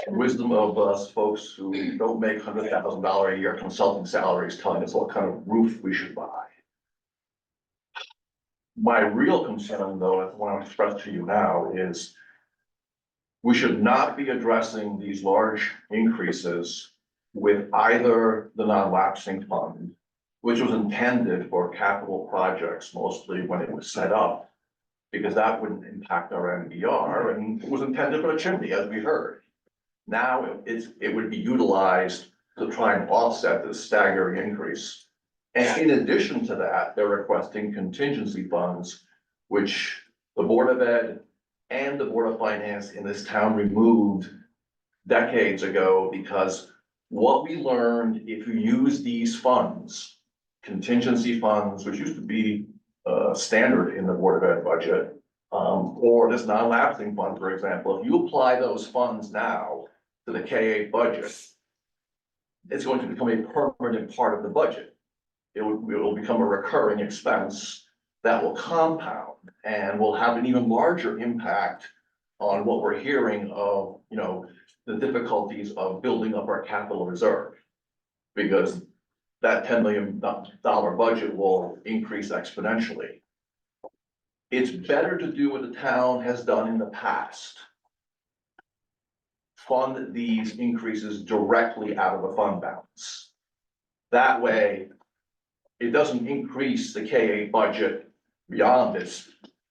Wisdom of us folks who don't make $100,000 a year consulting salaries telling us what kind of roof we should buy. My real concern, though, I want to express to you now is we should not be addressing these large increases with either the non-lapsing fund, which was intended for capital projects mostly when it was set up, because that wouldn't impact our MBR, and it was intended for a chimney, as we heard. Now it would be utilized to try and offset this staggering increase. And in addition to that, they're requesting contingency funds, which the Board of Ed and the Board of Finance in this town removed decades ago, because what we learned, if you use these funds, contingency funds, which used to be standard in the Board of Ed budget, or this non-lapsing fund, for example, if you apply those funds now to the K-8 budget, it's going to become a permanent part of the budget. It will become a recurring expense that will compound and will have an even larger impact on what we're hearing of, the difficulties of building up our capital reserve. Because that $10 million budget will increase exponentially. It's better to do what the town has done in the past. Fund these increases directly out of the fund balance. That way, it doesn't increase the K-8 budget beyond its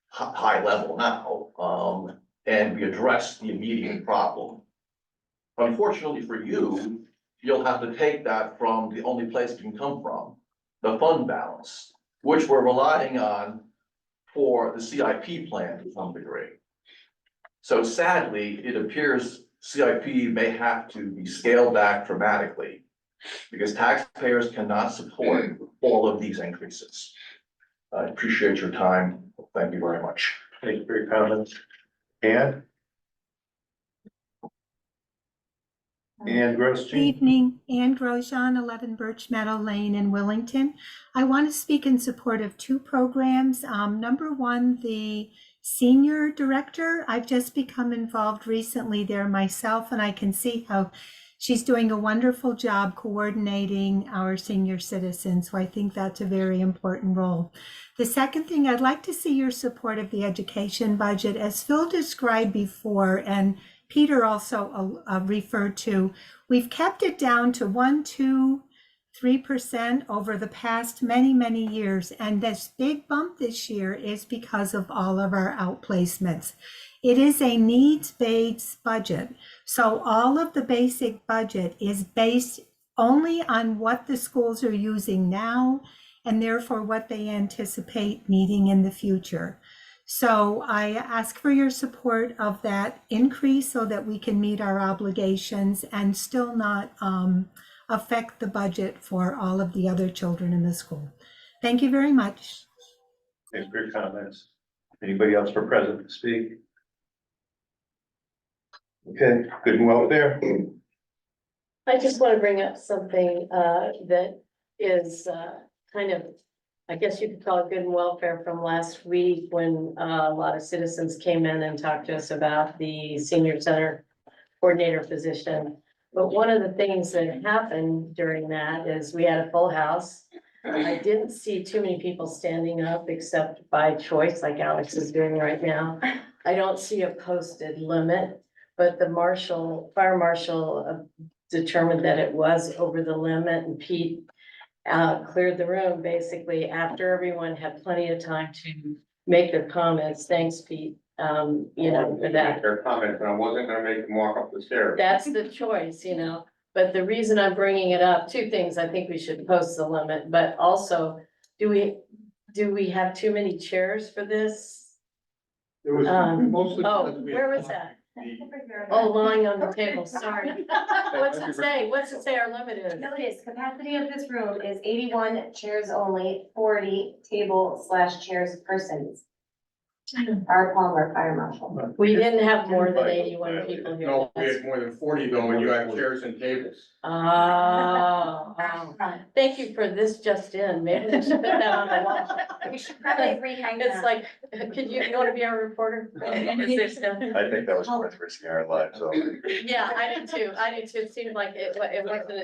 high level now, and we address the immediate problem. Unfortunately for you, you'll have to take that from the only place it can come from, the fund balance, which we're relying on for the CIP plan to some degree. So sadly, it appears CIP may have to be scaled back dramatically because taxpayers cannot support all of these increases. I appreciate your time. Thank you very much. Thank you for your comments. And Good Grosjean. evening, Ann Grosjean, 11 Birch Meadow Lane in Willington. I want to speak in support of 2 programs. Number 1, the senior director. I've just become involved recently there myself, and I can see how she's doing a wonderful job coordinating our senior citizens. So I think that's a very important role. The second thing, I'd like to see your support of the education budget. As Phil described before, and Peter also referred to, we've kept it down to 1%, 2%, 3% over the past many, many years. And this big bump this year is because of all of our outplacements. It is a needs-based budget. So all of the basic budget is based only on what the schools are using now and therefore what they anticipate needing in the future. So I ask for your support of that increase so that we can meet our obligations and still not affect the budget for all of the other children in the school. Thank you very much. Thanks for your comments. Anybody else for present to speak? Okay, good and welfare. I just want to bring up something that is kind of, I guess you could call it good and welfare from last week when a lot of citizens came in and talked to us about the senior center coordinator position. But one of the things that happened during that is we had a full house. I didn't see too many people standing up except by choice, like Alex is doing right now. I don't see a posted limit, but the fire marshal determined that it was over the limit, and Pete cleared the room basically after everyone had plenty of time to make their comments. Thanks, Pete, for that. Their comments, and I wasn't gonna make them walk up the stairs. That's the choice, but the reason I'm bringing it up, two things, I think we should post the limit, but also, do we have too many chairs for this? It was mostly. Oh, because we where had was that? the- Oh, lying on the table, sorry. What's it say? What's it say our limit is? No, it is. Capacity of this room is 81 chairs only, 40 table/chairs persons. Our Palmer Fire Marshal. We didn't have more than 81 people here. No, we had more than 40 though, and you have chairs and tables. Oh, thank you for this just in. Maybe we should put that on the wall. We should probably rehang It's that. like, you want to be our reporter? Is there stuff? I think that was worth risking our lives over. Yeah, I do too. It seemed like it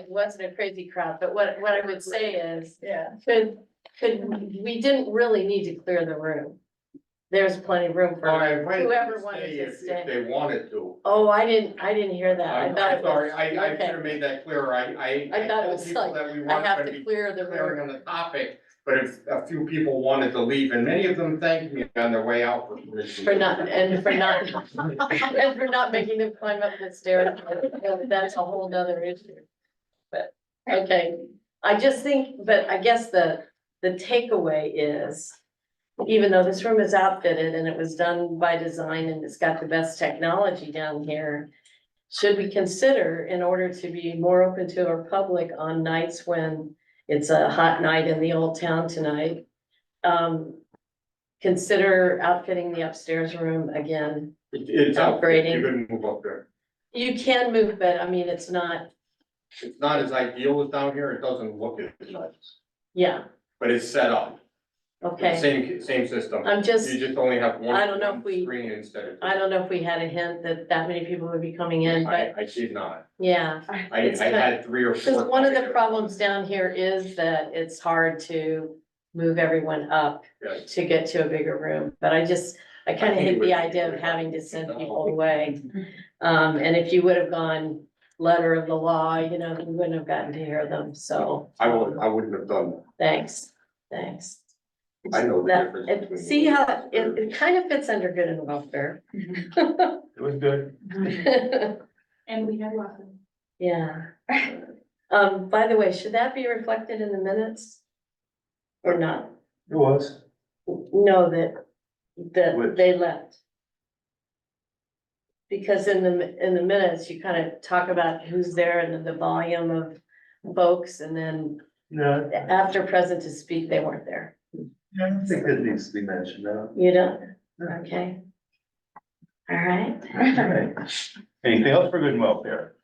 wasn't a crazy crowd, but what I would say is, we didn't really need to clear the room. There's plenty of room for whoever wanted to If stay. they wanted to. Oh, I didn't hear that. I I'm thought it sorry, was, I should okay. have made that clearer. I thought it told was people like, that we I weren't have gonna to be clear the clearing room. on the topic, but if a few people wanted to leave, and many of them thanked me on their way out for permission. For not making them climb up the stairs. That's a whole nother issue. But, okay, I just think, but I guess the takeaway is, even though this room is outfitted and it was done by design and it's got the best technology down here, should we consider, in order to be more open to our public on nights when it's a hot night in the old town tonight, consider outfitting the upstairs room again? It's Upgrading. You can move up there. You can move, but I mean, it's not, As ideal as down here. It doesn't look as nice, yeah, but it's set up. okay. Same system. I'm just, You just only have one. I don't know if one we- Screen instead of. I don't know if we had a hint that many people would be coming in, but I did not. yeah. I It's had 3 or 4. Because one of the problems down here is that it's hard to move everyone up Yes. to get to a bigger room, but I kind of think hate it would the be idea of very having hard to to send keep people them. away. And if you would have gone letter of the law, we wouldn't have gotten to hear them, so. I wouldn't have done that. Thanks. I know the difference. between- See how it kind of fits under good and welfare. It was good. And we had welcome. Yeah. By the way, should that be reflected in the minutes? Or not? It was. No, that Which? they left. Because in the minutes, you kind of talk about who's there and then the volume of folks, and then No, after present to speak, they weren't there. I don't think it needs to be mentioned now. You don't? Okay. All right. All right. Anything else for good and welfare?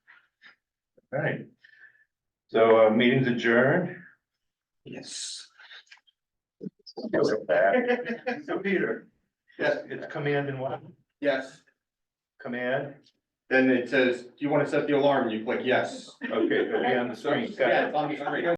All right. So, meeting's adjourned. Yes. So Peter, Yes, it's command and what? yes. Command? Then it says, do you want to set the alarm? And you click yes. Okay, it'll be on the screen. Got it. Yeah, it's on the screen.